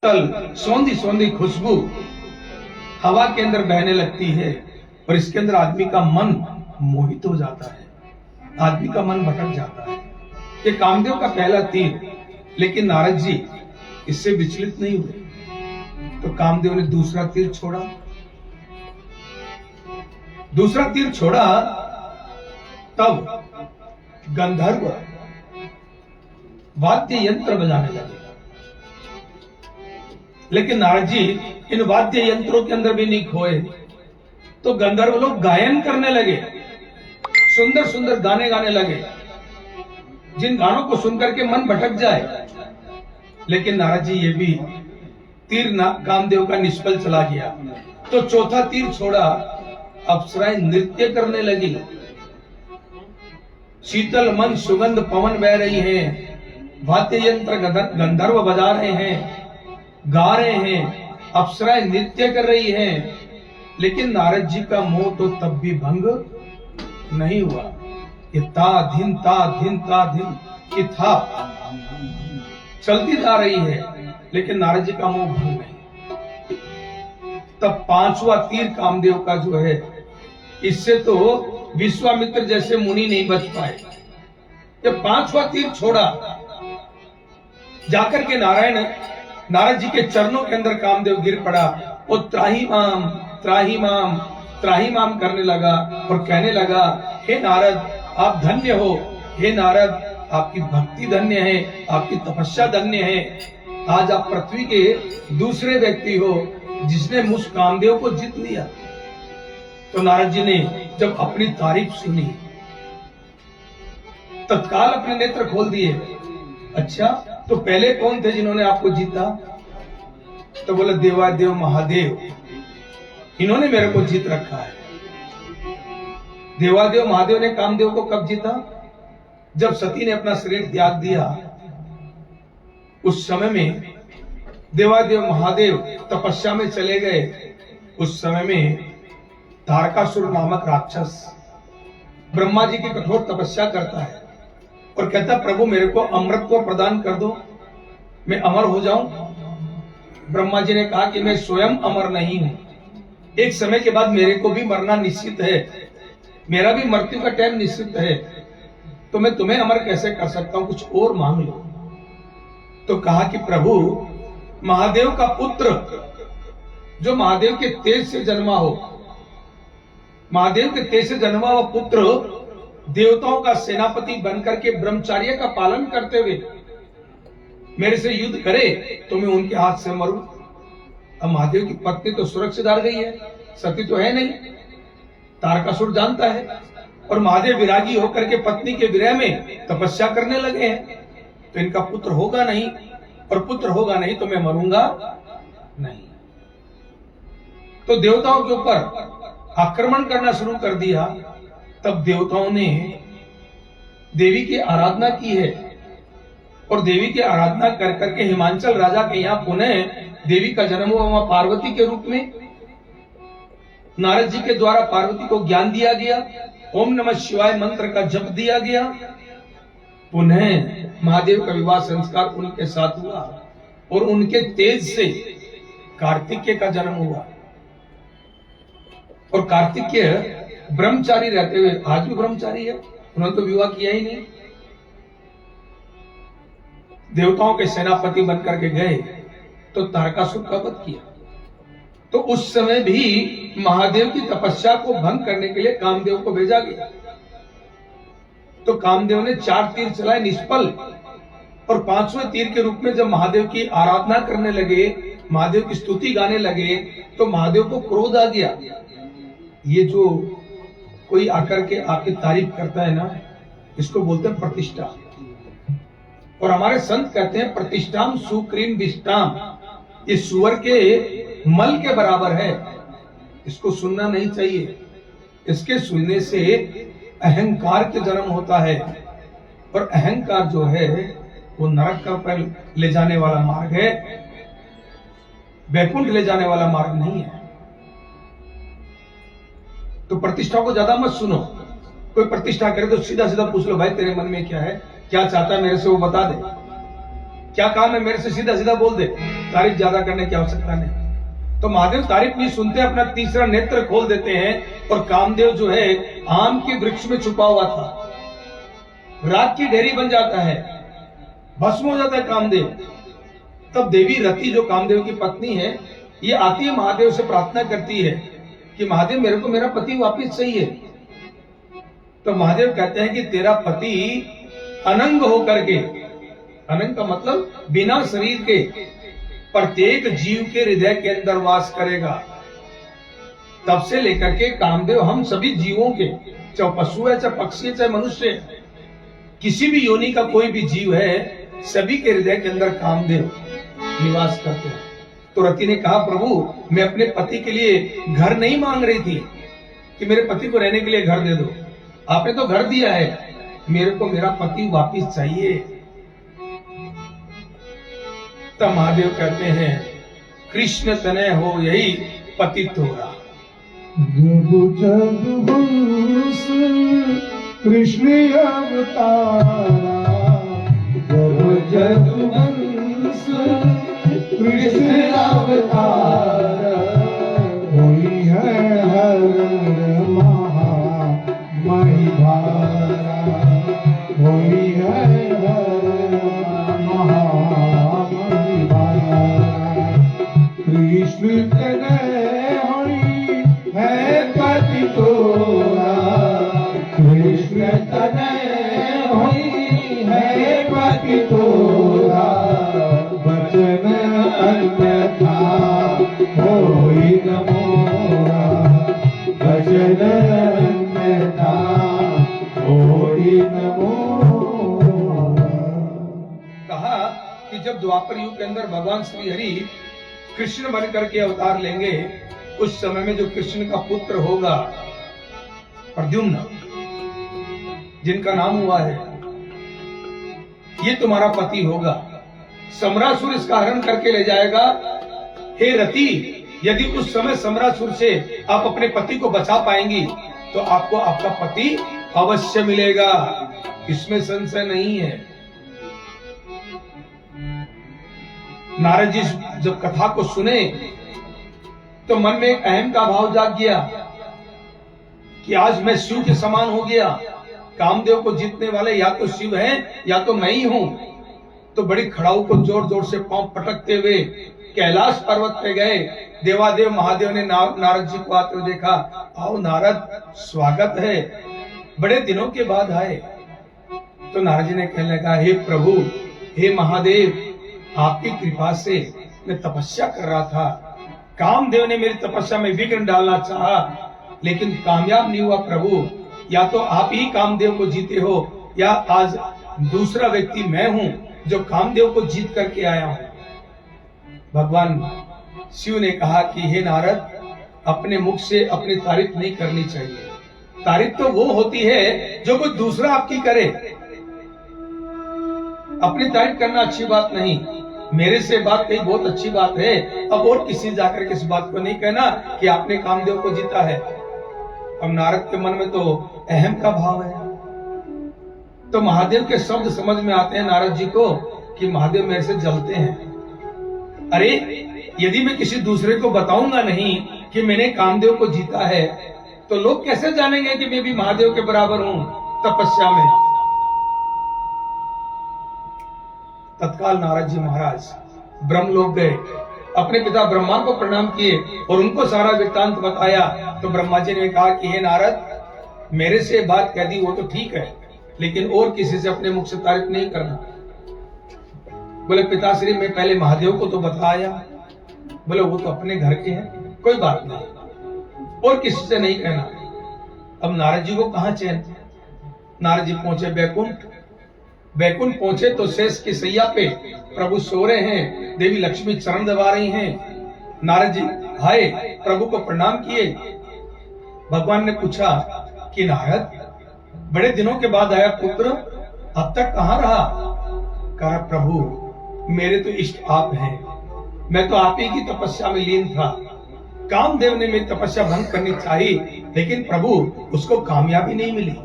सौंधी सौंधी खुशबू हवा के अंदर बहने लगती है और इसके अंदर आदमी का मन मोहित हो जाता है, आदमी का मन भटक जाता है। ये कामदेव का पहला तीर, लेकिन नारद जी इससे विचलित नहीं हुए। तो कामदेव ने दूसरा तीर छोड़ा। दूसरा तीर छोड़ा तब गंधर्व वाद्य यंत्र बजाने लगे। लेकिन नारद जी इन वाद्य यंत्रों के अंदर भी नहीं खोए, तो गंधर्व लोग गायन करने लगे, सुंदर सुंदर गाने गाने लगे, जिन गानों को सुनकर के मन भटक जाए। लेकिन नारद जी ये भी तीर कामदेव का निष्फल चला गया। तो चौथा तीर छोड़ा, अप्सराएं नृत्य करने लगी। शीतल मन सुगंध पवन बह रही है, वाद्य यंत्र गंधर्व बजा रहे हैं, गा रहे हैं, अप्सराएं नृत्य कर रही हैं। लेकिन नारद जी का मोह तो तब भी भंग नहीं हुआ। ये ता धिन की था चलती जा रही है, लेकिन नारद जी का मोह भंग नहीं। तब पांचवा तीर कामदेव का जो है, इससे तो विश्वामित्र जैसे मुनि नहीं बच पाए। जब पांचवा तीर छोड़ा, जाकर के नारद जी के चरणों के अंदर कामदेव गिर पड़ा। वो त्राही माम त्राही माम त्राही माम करने लगा और कहने लगा, हे नारद आप धन्य हो, हे नारद आपकी भक्ति धन्य है, आपकी तपस्या धन्य है। आज आप पृथ्वी के दूसरे व्यक्ति हो जिसने मुझ कामदेव को जीत लिया। तो नारद जी ने जब अपनी तारीफ सुनी, तत्काल अपने नेत्र खोल दिए। अच्छा, तो पहले कौन थे जिन्होंने आपको जीता? तो बोले देवादेव महादेव, इन्होंने मेरे को जीत रखा है। देवादेव महादेव ने कामदेव को कब जीता? जब सती ने अपना शरीर त्याग दिया, उस समय में देवादेव महादेव तपस्या में चले गए। उस समय में तारकासुर नामक राक्षस ब्रह्मा जी की कठोर तपस्या करता है और कहता, प्रभु मेरे को अमृत को प्रदान कर दो, मैं अमर हो जाऊं। ब्रह्मा जी ने कहा कि मैं स्वयं अमर नहीं हूं, एक समय के बाद मेरे को भी मरना निश्चित है, मेरा भी मृत्यु का टाइम निश्चित है, तो मैं तुम्हें अमर कैसे कर सकता हूं, कुछ और मांग लो। तो कहा कि प्रभु महादेव का पुत्र जो महादेव के तेज से जन्मा हो, महादेव के तेज से जन्मा हुआ पुत्र देवताओं का सेनापति बनकर के ब्रह्मचर्य का पालन करते हुए मेरे से युद्ध करे तो मैं उनके हाथ से मरूं। अब महादेव की पत्नी तो सुरक्षित हार गई है, सती तो है नहीं, तारकासुर जानता है, और महादेव विरागी होकर के पत्नी के विरह में तपस्या करने लगे हैं। तो इनका पुत्र होगा नहीं, और पुत्र होगा नहीं तो मैं मरूंगा नहीं। तो देवताओं के ऊपर आक्रमण करना शुरू कर दिया। तब देवताओं ने देवी की आराधना की है, और देवी की आराधना कर करके हिमांचल राजा के यहाँ पुनः देवी का जन्म हुआ पार्वती के रूप में। नारद जी के द्वारा पार्वती को ज्ञान दिया गया, ओम नमः शिवाय मंत्र का जप दिया गया। पुनः महादेव का विवाह संस्कार उनके साथ हुआ, और उनके तेज से कार्तिकेय का जन्म हुआ। और कार्तिकेय ब्रह्मचारी रहते हुए आज भी ब्रह्मचारी है, उन्होंने तो विवाह किया ही नहीं। देवताओं के सेनापति बनकर के गए तो तारकासुर का वध किया। तो उस समय भी महादेव की तपस्या को भंग करने के लिए कामदेव को भेजा गया। तो कामदेव ने 4 तीर चलाए, निष्फल। और 5वें तीर के रूप में जब महादेव की आराधना करने लगे, महादेव की स्तुति गाने लगे, तो महादेव को क्रोध आ गया। ये जो कोई आकर के आपकी तारीफ करता है ना, इसको बोलते हैं प्रतिष्ठा। और हमारे संत कहते हैं प्रतिष्ठाम सुक्रीम विष्टाम, ये सुअर के मल के बराबर है, इसको सुनना नहीं चाहिए। इसके सुनने से अहंकार के जन्म होता है, और अहंकार जो है वो नरक का पर ले जाने वाला मार्ग है, वैकुंठ ले जाने वाला मार्ग नहीं है। तो प्रतिष्ठा को ज्यादा मत सुनो। कोई प्रतिष्ठा करे तो सीधा सीधा पूछ लो, भाई तेरे मन में क्या है, क्या चाहता है मेरे से, वो बता दे। क्या काम है, मेरे से सीधा सीधा बोल दे, तारीफ ज्यादा करने की आवश्यकता नहीं। तो महादेव तारीफ नहीं सुनते, अपना तीसरा नेत्र खोल देते हैं और कामदेव जो है आम के वृक्ष में छुपा हुआ था, रात की डेरी बन जाता है, भस्म हो जाता है कामदेव। तब देवी रति जो कामदेव की पत्नी है, ये आती है महादेव से प्रार्थना करती है कि महादेव मेरे को मेरा पति वापिस चाहिए। तो महादेव कहते हैं कि तेरा पति अनंग होकर के, अनंग का मतलब बिना शरीर के, प्रत्येक जीव के हृदय के अंदर वास करेगा। तब से लेकर के कामदेव हम सभी जीवों के, चाहे पशु है, चाहे पक्षी है, चाहे मनुष्य है, किसी भी योनि का कोई भी जीव है, सभी के हृदय के अंदर कामदेव निवास करते हैं। तो रति ने कहा प्रभु मैं अपने पति के लिए घर नहीं मांग रही थी कि मेरे पति को रहने के लिए घर दे दो, आपने तो घर दिया है, मेरे को मेरा पति वापिस चाहिए। तब महादेव कहते हैं कृष्ण तनय हो यही पति तोरा। जब जब हंस कृष्ण अवतारा, जब जब हंस कृष्ण अवतारा, हुई है हर महा महिभारा, हुई है हर महा महिभारा। कृष्ण तनय होई है पति तोरा, कृष्ण तनय होई है पति तोरा, वचन अन्यथा होई न मोरा, वचन अन्यथा होई न मोरा। कहा कि जब द्वापर युग के अंदर भगवान श्री हरि कृष्ण बन करके अवतार लेंगे, उस समय में जो कृष्ण का पुत्र होगा प्रद्युम्न, जिनका नाम हुआ है, ये तुम्हारा पति होगा। सम्रासुर इसका हरण करके ले जाएगा। हे रति, यदि उस समय सम्रासुर से आप अपने पति को बचा पाएंगी तो आपको आपका पति अवश्य मिलेगा, इसमें संशय नहीं है। नारद जी जब कथा को सुने तो मन में एक अहम का भाव जाग गया कि आज मैं शिव के समान हो गया, कामदेव को जीतने वाले या तो शिव हैं या तो मैं ही हूं। तो बड़ी खड़ाऊ को जोर जोर से पांव पटकते हुए कैलाश पर्वत पे गए। देवादेव महादेव ने नारद जी को आते हुए देखा, आओ नारद, स्वागत है, बड़े दिनों के बाद आए। तो नारद जी ने कहने लगा, हे प्रभु, हे महादेव, आपकी कृपा से मैं तपस्या कर रहा था, कामदेव ने मेरी तपस्या में विघ्न डालना चाहा लेकिन कामयाब नहीं हुआ प्रभु। या तो आप ही कामदेव को जीते हो या आज दूसरा व्यक्ति मैं हूं जो कामदेव को जीत करके आया हूं। भगवान शिव ने कहा कि हे नारद, अपने मुख से अपनी तारीफ नहीं करनी चाहिए, तारीफ तो वो होती है जो कोई दूसरा आपकी करे, अपनी तारीफ करना अच्छी बात नहीं। मेरे से बात कही बहुत अच्छी बात है, अब और किसी जाकर के इस बात को नहीं कहना कि आपने कामदेव को जीता है। अब नारद के मन में तो अहम का भाव है। तो महादेव के शब्द समझ में आते हैं नारद जी को कि महादेव मेरे से जलते हैं। अरे यदि मैं किसी दूसरे को बताऊंगा नहीं कि मैंने कामदेव को जीता है तो लोग कैसे जानेंगे कि मैं भी महादेव के बराबर हूं तपस्या में। तत्काल नारद जी महाराज ब्रह्मलोक गए, अपने पिता ब्रह्मा को प्रणाम किए और उनको सारा वृत्तांत बताया। तो ब्रह्मा जी ने कहा कि हे नारद, मेरे से बात कह दी वो तो ठीक है, लेकिन और किसी से अपने मुख से तारीफ नहीं करना। बोले पिताश्री, मैं पहले महादेव को तो बताया। बोले वो तो अपने घर के हैं, कोई बात नहीं, और किसी से नहीं कहना। अब नारद जी को कहां चैन। नारद जी पहुंचे बैकुंठ। बैकुंठ पहुंचे तो शेष की सैया पे प्रभु सो रहे हैं, देवी लक्ष्मी चरण दबा रही हैं। नारद जी आए, प्रभु को प्रणाम किए। भगवान ने पूछा कि नारद, बड़े दिनों के बाद आया पुत्र, अब तक कहां रहा। कहा प्रभु, मेरे तो इष्ट आप हैं, मैं तो आप ही की तपस्या में लीन था। कामदेव ने मेरी तपस्या भंग करनी चाहिए लेकिन प्रभु उसको कामयाबी नहीं मिली।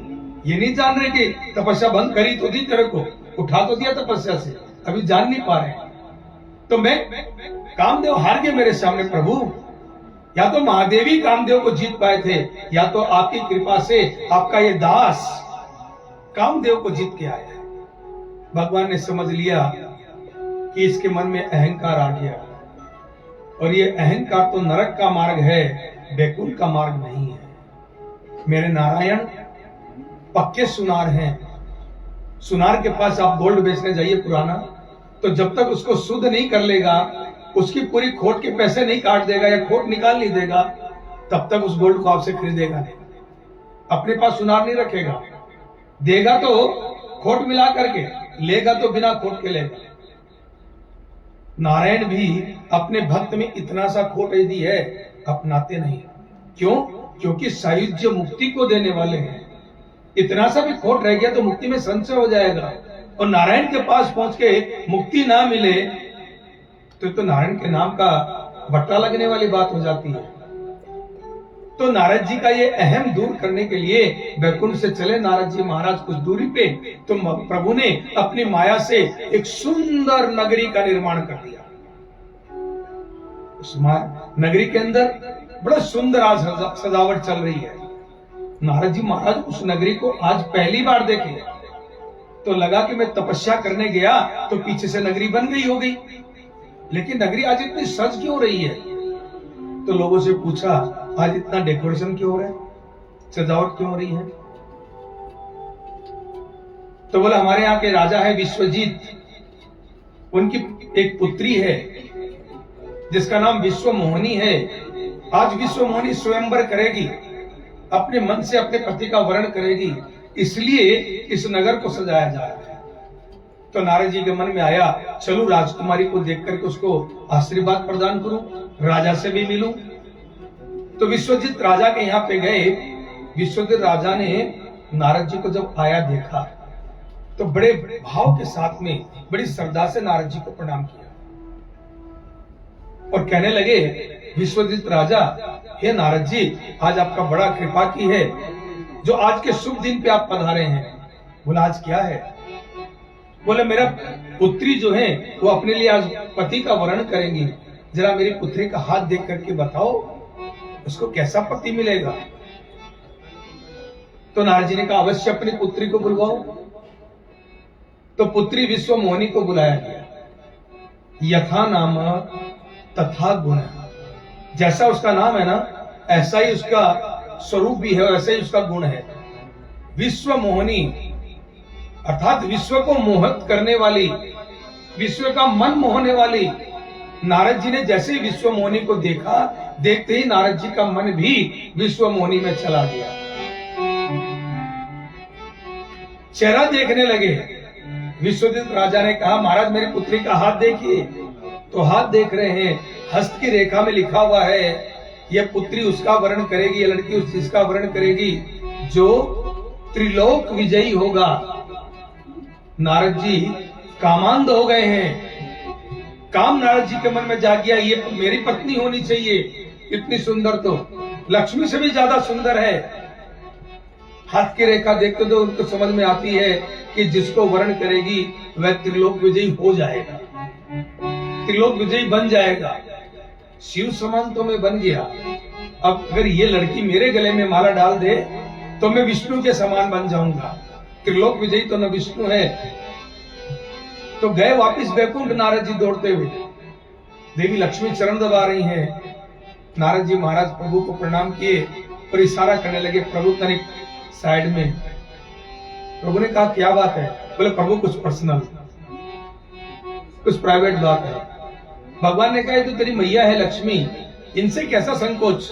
ये नहीं जान रहे कि तपस्या भंग करी तो दी, तेरे को उठा तो दिया तपस्या से, अभी जान नहीं पा रहे हैं। तो मैं कामदेव हार गए मेरे सामने प्रभु। या तो महादेव ही कामदेव को जीत पाए थे, या तो आपकी कृपा से आपका ये दास कामदेव को जीत के आया है। भगवान ने समझ लिया कि इसके मन में अहंकार आ गया, और ये अहंकार तो नरक का मार्ग है, बैकुंठ का मार्ग नहीं है। मेरे नारायण पक्के सुनार हैं। सुनार के पास आप गोल्ड बेचने जाइए पुराना, तो जब तक उसको शुद्ध नहीं कर लेगा, उसकी पूरी खोट के पैसे नहीं काट देगा या खोट निकाल नहीं देगा, तब तक उस गोल्ड को आपसे खरीदेगा नहीं। अपने पास सुनार नहीं रखेगा, देगा तो खोट मिला करके, लेगा तो बिना खोट के लेगा। नारायण भी अपने भक्त में इतना सा खोट यदि है, अपनाते नहीं। क्यों? क्योंकि सायुज्य मुक्ति को देने वाले हैं। इतना सा भी खोट रह गया तो मुक्ति में संशय हो जाएगा, और नारायण के पास पहुंच के मुक्ति ना मिले तो नारायण के नाम का बट्टा लगने वाली बात हो जाती है। तो नारद जी का ये अहम दूर करने के लिए बैकुंठ से चले नारद जी महाराज कुछ दूरी पे, तो प्रभु ने अपनी माया से एक सुंदर नगरी का निर्माण कर दिया। उस नगरी के अंदर बड़ा सुंदर आज सजावट चल रही है। नारद जी महाराज उस नगरी को आज पहली बार देखे, तो लगा कि मैं तपस्या करने गया तो पीछे से नगरी बन गई हो गई, लेकिन नगरी आज इतनी सज क्यों रही है? तो लोगों से पूछा, आज इतना डेकोरेशन क्यों हो रहा है, सजावट क्यों हो रही है? तो बोला, हमारे यहाँ के राजा है विश्वजीत, उनकी एक पुत्री है जिसका नाम विश्वमोहिनी है। आज विश्वमोहिनी स्वयंवर करेगी, अपने मन से अपने पति का वर्ण करेगी, इसलिए इस नगर को सजाया जा रहा है। तो नारद जी के मन में आया, चलूं राजकुमारी को देख करके उसको आशीर्वाद प्रदान करूं, राजा से भी मिलूं। तो विश्वजीत राजा के यहाँ पे गए। विश्वजीत राजा ने नारद जी को जब आया देखा, तो बड़े भाव के साथ में बड़ी श्रद्धा से नारद जी को प्रणाम किया और कहने लगे, विश्वजीत राजा, हे नारद जी, आज आपका बड़ा कृपा की है जो आज के शुभ दिन पे आप पधारे हैं। बोला, आज क्या है? बोले, मेरा पुत्री जो है वो अपने लिए आज पति का वर्ण करेंगी, जरा मेरी पुत्री का हाथ देख करके बताओ उसको कैसा पति मिलेगा। तो नारद जी ने कहा, अवश्य अपनी पुत्री को बुलवाओ। तो पुत्री विश्वमोहिनी को बुलाया गया। यथा नाम तथा गुण, जैसा उसका नाम है ना, ऐसा ही उसका स्वरूप भी है, ऐसा ही उसका गुण है। विश्वमोहिनी अर्थात विश्व को मोहित करने वाली, विश्व का मन मोहने वाली। नारद जी ने जैसे ही विश्वमोहिनी को देखा, देखते ही नारद जी का मन भी विश्वमोहिनी में चला गया। चेहरा देखने लगे। विश्वजीत राजा ने कहा, महाराज मेरी पुत्री का हाथ देखिए। तो हाथ देख रहे हैं, हस्त की रेखा में लिखा हुआ है, यह पुत्री उसका वर्ण करेगी, यह लड़की उस चीज का वर्ण करेगी जो त्रिलोक विजयी होगा। नारद जी कामांध हो गए हैं। काम नारद जी के मन में जाग गया, ये मेरी पत्नी होनी चाहिए, इतनी सुंदर, तो लक्ष्मी से भी ज्यादा सुंदर है। हाथ की रेखा देखते तो उनको समझ में आती है कि जिसको वर्ण करेगी वह त्रिलोक विजयी हो जाएगा, त्रिलोक विजयी बन जाएगा। शिव समान तो मैं बन गया, अब अगर ये लड़की मेरे गले में माला डाल दे तो मैं विष्णु के समान बन जाऊंगा। त्रिलोक विजयी तो न विष्णु है। तो गए वापिस बैकुंठ नारद जी दौड़ते हुए। देवी लक्ष्मी चरण दबा रही हैं। नारद जी महाराज प्रभु को प्रणाम किए और इशारा करने लगे, प्रभु तनिक साइड में। प्रभु ने कहा, क्या बात है? बोले, प्रभु कुछ पर्सनल, कुछ प्राइवेट बात है। भगवान ने कहा, तो तेरी मैया है लक्ष्मी, इनसे कैसा संकोच?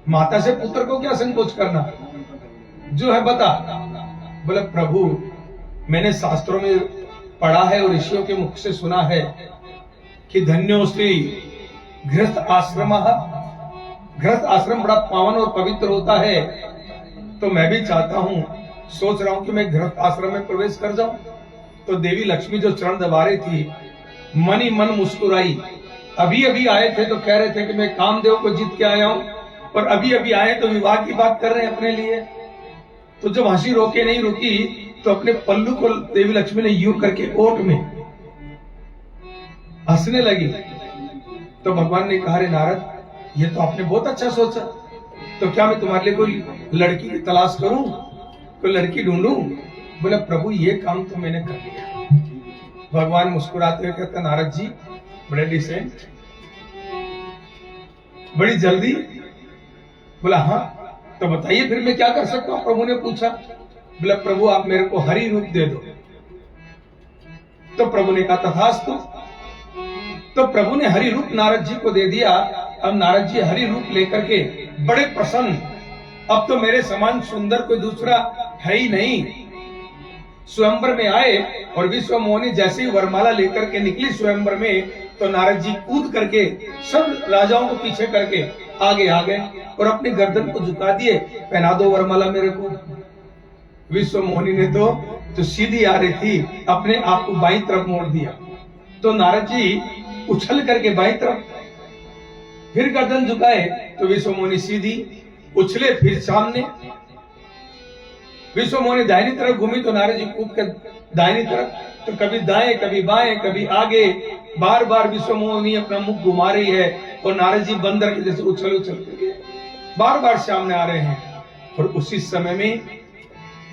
माता से पुत्र को क्या संकोच करना, जो है बता। बोले, प्रभु मैंने शास्त्रों में पढ़ा है और ऋषियों के मुख से सुना है कि धन्योस्त्री गृहस्थ आश्रम। गृहस्थ आश्रम बड़ा पावन और पवित्र होता है, तो मैं भी चाहता हूं, सोच रहा हूं कि मैं गृहस्थ आश्रम में प्रवेश कर जाऊं। तो देवी लक्ष्मी जो चरण दबा रही थी, मन ही मन मुस्कुराई। अभी अभी आए थे तो कह रहे थे कि मैं कामदेव को जीत के आया हूं, और अभी अभी आए तो विवाह की बात कर रहे हैं अपने लिए। तो जब हंसी रोके नहीं रुकी तो अपने पल्लू को देवी लक्ष्मी ने यूं करके ओट में हंसने लगी। तो भगवान ने कहा, रे नारद, ये तो आपने बहुत अच्छा सोचा, तो क्या मैं तुम्हारे लिए कोई लड़की की तलाश करूं, कोई लड़की ढूंढूं? बोले, प्रभु ये काम तो मैंने कर लिया। भगवान मुस्कुराते हुए कहते, नारद जी बड़े डिसेंट, बड़ी जल्दी। बोला, हाँ तो बताइए फिर मैं क्या कर सकता हूं? प्रभु ने पूछा। बोला, प्रभु आप मेरे को हरि रूप दे दो। तो प्रभु ने कहा, तथास्तु। तो प्रभु ने हरि रूप नारद जी को दे दिया। अब नारद जी हरि रूप लेकर के बड़े प्रसन्न, अब तो मेरे समान सुंदर कोई दूसरा है ही नहीं। स्वयंवर में आए और विश्व मोहिनी जैसे ही वरमाला लेकर के निकली स्वयंवर में, तो नारद जी कूद करके सब राजाओं को पीछे करके आगे आ गए और अपनी गर्दन को झुका दिए, पहना दो वरमाला मेरे को। विश्व मोहिनी ने तो सीधी आ रही थी, अपने आप को बाईं तरफ मोड़ दिया। तो नारद जी उछल करके बाईं तरफ, फिर गर्दन झुकाए तो विश्व मोहिनी सीधी, उछले फिर सामने। विश्व मोहिनी दाहिनी तरफ घूमी तो नारद जी कूद कर दाहिनी तरफ, तो कभी दाएं कभी बाएं कभी आगे, बार बार विश्व मोहिनी अपना मुख घुमा रही है और नारद जी बंदर के जैसे उछल उछल करके बार बार सामने आ रहे हैं। और उसी समय में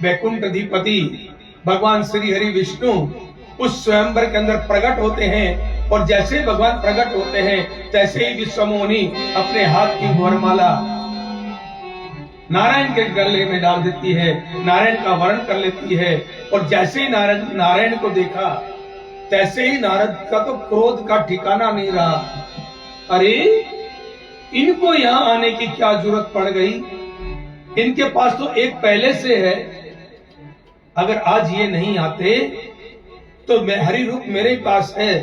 वैकुंठ अधिपति भगवान श्री हरि विष्णु उस स्वयंवर के अंदर प्रकट होते हैं, और जैसे ही भगवान प्रकट होते हैं तैसे ही विश्व मोहिनी अपने हाथ की वरमाला नारायण के गले में डाल देती है, नारायण का वर्ण कर लेती है। और जैसे ही नारायण को देखा, तैसे ही नारद का तो क्रोध का ठिकाना नहीं रहा। अरे इनको यहाँ आने की क्या जरूरत पड़ गई? इनके पास तो एक पहले से है, अगर आज ये नहीं आते तो मैं हरि रूप मेरे पास है,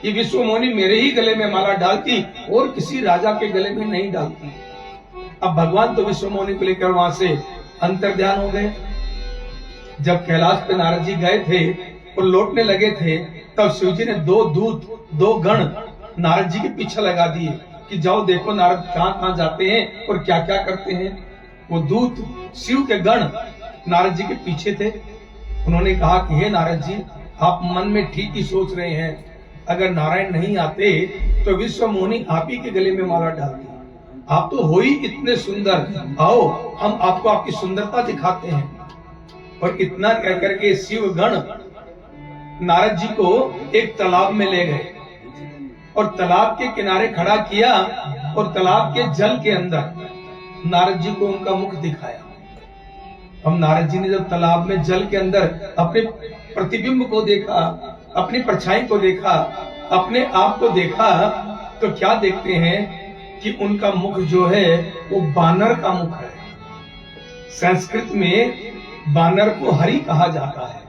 ये विश्व मोहिनी मेरे ही गले में माला डालती और किसी राजा के गले में नहीं डालती। अब भगवान तो विश्व मोहिनी को लेकर वहां से अंतर्ध्यान हो गए। जब कैलाश पे नारद जी गए थे और लौटने लगे थे, तब शिव जी ने दो दूत, दो गण नारद जी के पीछे लगा दिए कि जाओ देखो नारद कहां कहां जाते हैं और क्या क्या करते हैं। वो दूत शिव के गण नारद जी के पीछे थे। उन्होंने कहा कि हे नारद जी, आप मन में ठीक ही सोच रहे हैं, अगर नारायण नहीं आते तो विश्व मोहिनी आप ही के गले में माला डालती। आप तो हो ही इतने सुंदर, आओ हम आपको आपकी सुंदरता दिखाते हैं। और इतना कह करके शिव गण नारद जी को एक तालाब में ले गए और तालाब के किनारे खड़ा किया और तालाब के जल के अंदर नारद जी को उनका मुख दिखाया। हम नारद जी ने जब तालाब में जल के अंदर अपने प्रतिबिंब को देखा, अपनी परछाई को देखा, अपने आप को देखा, तो क्या देखते हैं कि उनका मुख जो है वो बानर का मुख है। संस्कृत में बानर को हरि कहा जाता है,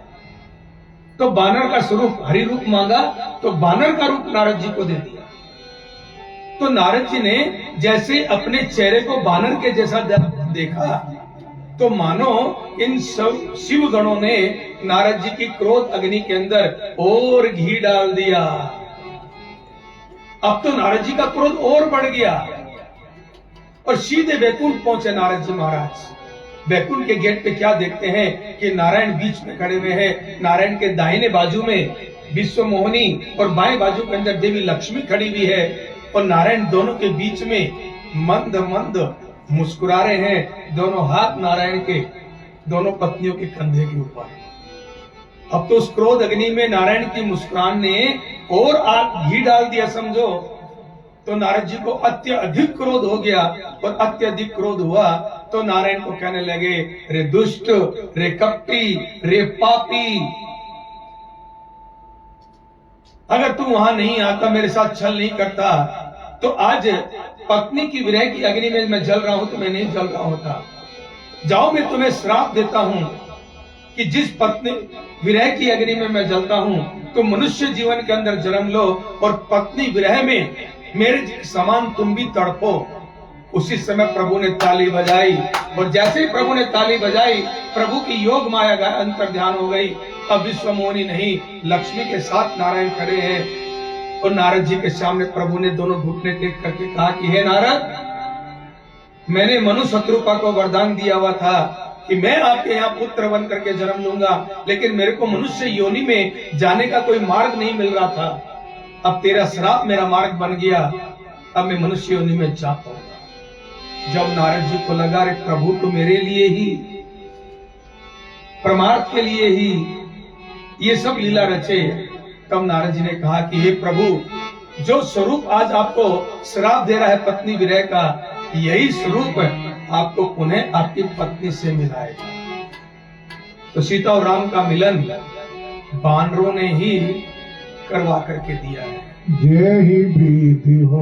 तो बानर का स्वरूप हरि रूप मांगा तो बानर का रूप नारद जी को दे दिया। तो नारद जी ने जैसे अपने चेहरे को बानर के जैसा देखा, तो मानो इन सब शिव गणों ने नारद जी की क्रोध अग्नि के अंदर और घी डाल दिया। अब तो नारद जी का क्रोध और बढ़ गया और सीधे वैकुंठ पहुंचे नारद जी महाराज। वैकुंठ के गेट पे क्या देखते हैं कि नारायण बीच में खड़े हुए हैं। नारायण के दाहिने बाजू में विश्व मोहिनी और बाएं बाजू के अंदर देवी लक्ष्मी खड़ी हुई है, और नारायण दोनों के बीच में मंद मंद मुस्कुरा रहे हैं। दोनों हाथ नारायण के दोनों पत्नियों के कंधे के ऊपर। अब तो उस क्रोध अग्नि में नारायण की मुस्कुरान ने और आग घी डाल दिया समझो। तो नारद जी को अत्यधिक क्रोध हो गया, और अत्यधिक क्रोध हुआ तो नारायण को कहने लगे, रे दुष्ट, रे कपटी, रे पापी, अगर तू वहां नहीं आता, मेरे साथ छल नहीं करता, तो आज पत्नी की विरह की अग्नि में मैं जल रहा हूं तो मैं नहीं जल रहा होता। जाओ मैं तुम्हें श्राप देता हूं कि जिस पत्नी विरह की अग्नि में मैं जलता हूं, तो मनुष्य जीवन के अंदर जन्म लो और पत्नी विरह में मेरे समान तुम भी तड़पो। उसी समय प्रभु ने ताली बजाई, और जैसे ही प्रभु ने ताली बजाई, प्रभु की योग माया का अंतर्ध्यान हो गई। अब विश्व मोहिनी नहीं, लक्ष्मी के साथ नारायण खड़े हैं, और नारद जी के सामने प्रभु ने दोनों घुटने टेक करके कहा कि हे नारद, मैंने मनु शत्रुपा को वरदान दिया हुआ था कि मैं आपके यहाँ पुत्र बन करके जन्म लूंगा, लेकिन मेरे को मनुष्य योनि में जाने का कोई मार्ग नहीं मिल रहा था। अब तेरा श्राप मेरा मार्ग बन गया, अब मैं मनुष्य योनि में जा पाऊंगा। जब नारद जी को लगा रे प्रभु तो मेरे लिए ही, परमार्थ के लिए ही ये सब लीला रचे, तब नारद जी ने कहा कि हे प्रभु, जो स्वरूप आज आपको श्राप दे रहा है पत्नी विरह का, यही स्वरूप आपको पुनः आपकी पत्नी से मिलाएगा। तो सीता और राम का मिलन बानरों ने ही करवा करके दिया है। जेहि विधि हो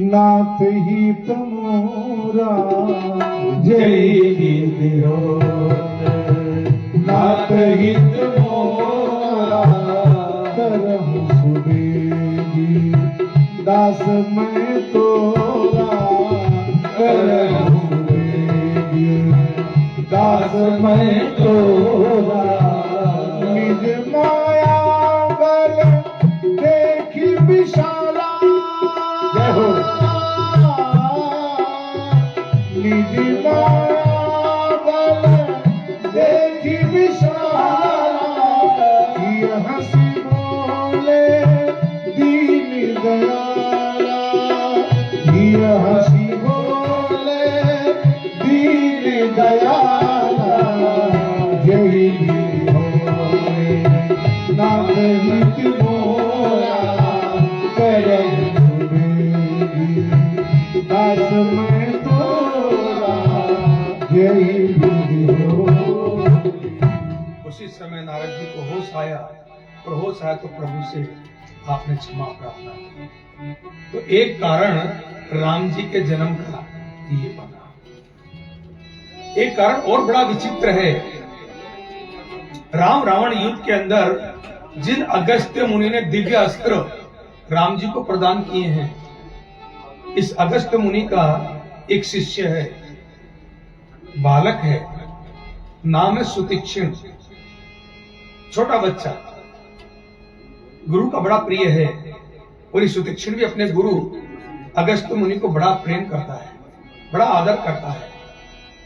नाथ ही तमोरा, जेहि विधि हो नाथ ही तमोरा, करहु सुबेगी दास मैं तोरा, करहु सुबेगी दास मैं तोरा। निज माया बल देखी विशाला, जय हो। निज माया बल देखी विशाला, ये हंसी बोले दीन दयाला, ये हंसी बोले दीन दयाला। जय नाथ हित मोरा, करहु सुबेगी दास मैं तोरा, जय विधि हो। उसी समय नारद जी को होश आया, और होश आया तो प्रभु से आपने क्षमा प्रार्थना की। तो एक कारण राम जी के जन्म का ये बना। एक कारण और बड़ा विचित्र है। राम रावण युद्ध के अंदर जिन अगस्त्य मुनि ने दिव्य अस्त्र राम जी को प्रदान किए हैं, इस अगस्त्य मुनि का एक शिष्य है, बालक है, नाम है सुतीक्ष्ण, छोटा बच्चा, गुरु का बड़ा प्रिय है। और ये सुतीक्ष्ण भी अपने गुरु अगस्त्य मुनि को बड़ा प्रेम करता है, बड़ा आदर करता है।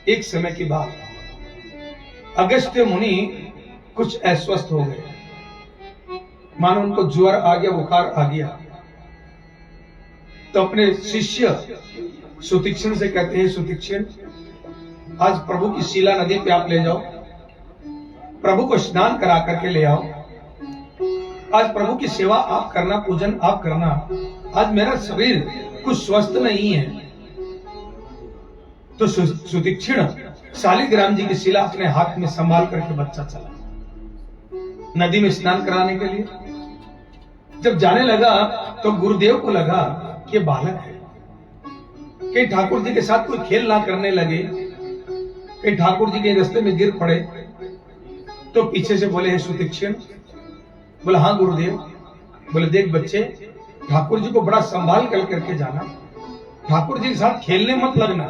एक समय की बात, अगस्त्य मुनि कुछ अस्वस्थ हो गए, मानो उनको ज्वर आ गया, बुखार आ गया। तो अपने शिष्य सुतीक्ष्ण से कहते हैं, सुतीक्ष्ण आज प्रभु की शीला नदी पे आप ले जाओ, प्रभु को स्नान करा करके ले आओ, आज प्रभु की सेवा आप करना, पूजन आप करना, आज मेरा शरीर कुछ स्वस्थ नहीं है। तो सुतीक्ष्ण शालिग्राम जी की शिला अपने हाथ में संभाल करके बच्चा चला नदी में स्नान कराने के लिए। जब जाने लगा तो गुरुदेव को लगा कि बालक है, कहीं ठाकुर जी के साथ कोई खेल ना करने लगे, कहीं ठाकुर जी के रास्ते में गिर पड़े। तो पीछे से बोले, हे सुतीक्ष्ण। बोला, हाँ गुरुदेव। बोले, देख बच्चे, ठाकुर जी को बड़ा संभाल कर करके जाना, ठाकुर जी के साथ खेलने मत लगना।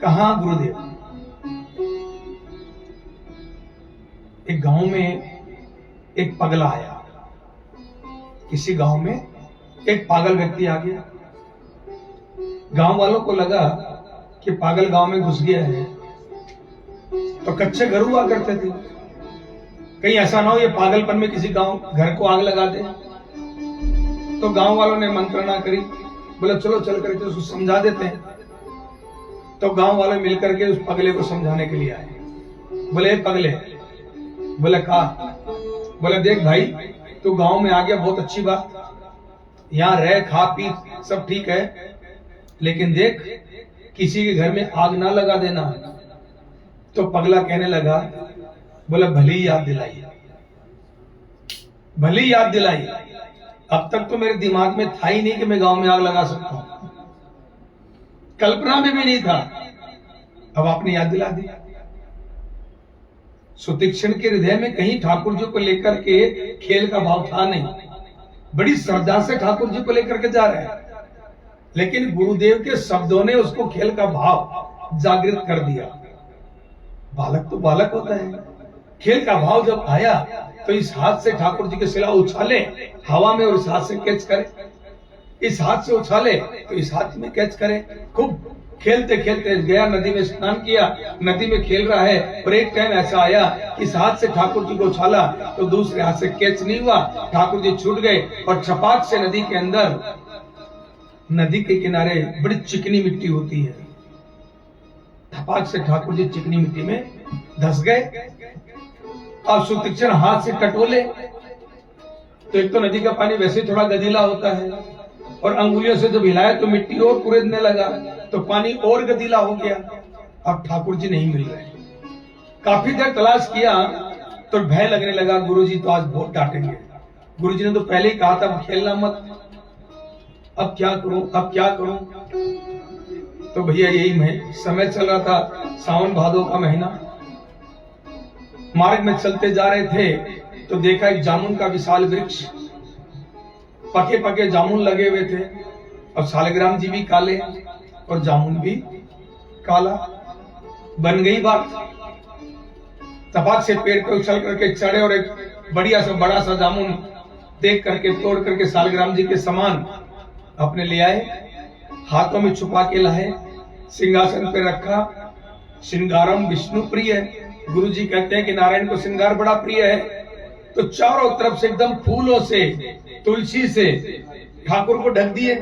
कहा गुरुदेव? एक गांव में एक पगला आया, किसी गांव में एक पागल व्यक्ति आ गया। गांव वालों को लगा कि पागल गांव में घुस गया है, तो कच्चे घर हुआ करते थे, कहीं ऐसा ना हो ये पागलपन में किसी गांव घर को आग लगा दे। तो गांव वालों ने मंत्रणा करी, बोले चलो चल करके उसको समझा देते हैं। तो गांव वाले मिलकर के उस पगले को समझाने के लिए आए। बोले, पगले। बोले, कहा? बोले, देख भाई, तू गांव में आ गया, बहुत अच्छी बात, यहाँ रह खा पी सब ठीक है, लेकिन देख किसी के घर में आग ना लगा देना। तो पगला कहने लगा, बोला भली याद दिलाई, भली याद दिलाई, अब तक तो मेरे दिमाग में था ही नहीं कि मैं गांव में आग लगा सकता हूं, कल्पना में भी नहीं था, अब आपने याद दिला दी। सुतीक्ष्ण के हृदय में कहीं ठाकुर जी को लेकर के खेल का भाव था नहीं, बड़ी श्रद्धा से ठाकुर जी को लेकर के जा रहे हैं, लेकिन गुरुदेव के शब्दों ने उसको खेल का भाव जागृत कर दिया। बालक तो बालक होता है, खेल का भाव जब आया तो इस हाथ से ठाकुर जी के शिला उछाले हवा में और इस हाथ से कैच करे, इस हाथ से उछाले तो इस हाथ में कैच करे, खूब खेलते खेलते गया, नदी में स्नान किया, नदी में खेल रहा है। और एक टाइम ऐसा आया कि इस हाथ से ठाकुर जी को उछाला तो दूसरे हाथ से कैच नहीं हुआ, ठाकुर जी छूट गए और छपाक से नदी के अंदर, नदी के किनारे बड़ी चिकनी मिट्टी होती है, छपाक से ठाकुर जी चिकनी मिट्टी में धस गए। अब सुतीक्षण हाथ से टटोले तो एक तो नदी का पानी वैसे थोड़ा गदीला होता है और अंगुलियों से जब हिलाया तो मिट्टी और कुरेदने लगा तो पानी और गदीला हो गया। अब ठाकुर जी नहीं मिल रहे, काफी देर तलाश किया तो भय लगने लगा, गुरुजी तो आज बहुत डांटेंगे, गुरुजी ने तो पहले ही कहा था खेलना मत, अब क्या करूं, अब क्या करूं। तो भैया यही समय चल रहा था, सावन भादो का महीना, मार्ग में चलते जा रहे थे तो देखा एक जामुन का विशाल वृक्ष, पके पके जामुन लगे हुए थे। अब सालग्राम जी भी काले और जामुन भी काला, बन गई बात। तपाक से पेड़ पे उछल करके चढ़े और एक बढ़िया सा बड़ा सा जामुन देख करके तोड़ करके सालग्राम जी के समान अपने ले आए, हाथों में छुपा के लाए, सिंहासन पे रखा। श्रृंगारम विष्णु प्रिय, गुरु जी कहते हैं कि नारायण को श्रृंगार बड़ा प्रिय है। तो चारों तरफ से एकदम फूलों से, तुलसी से ठाकुर को ढक दिए।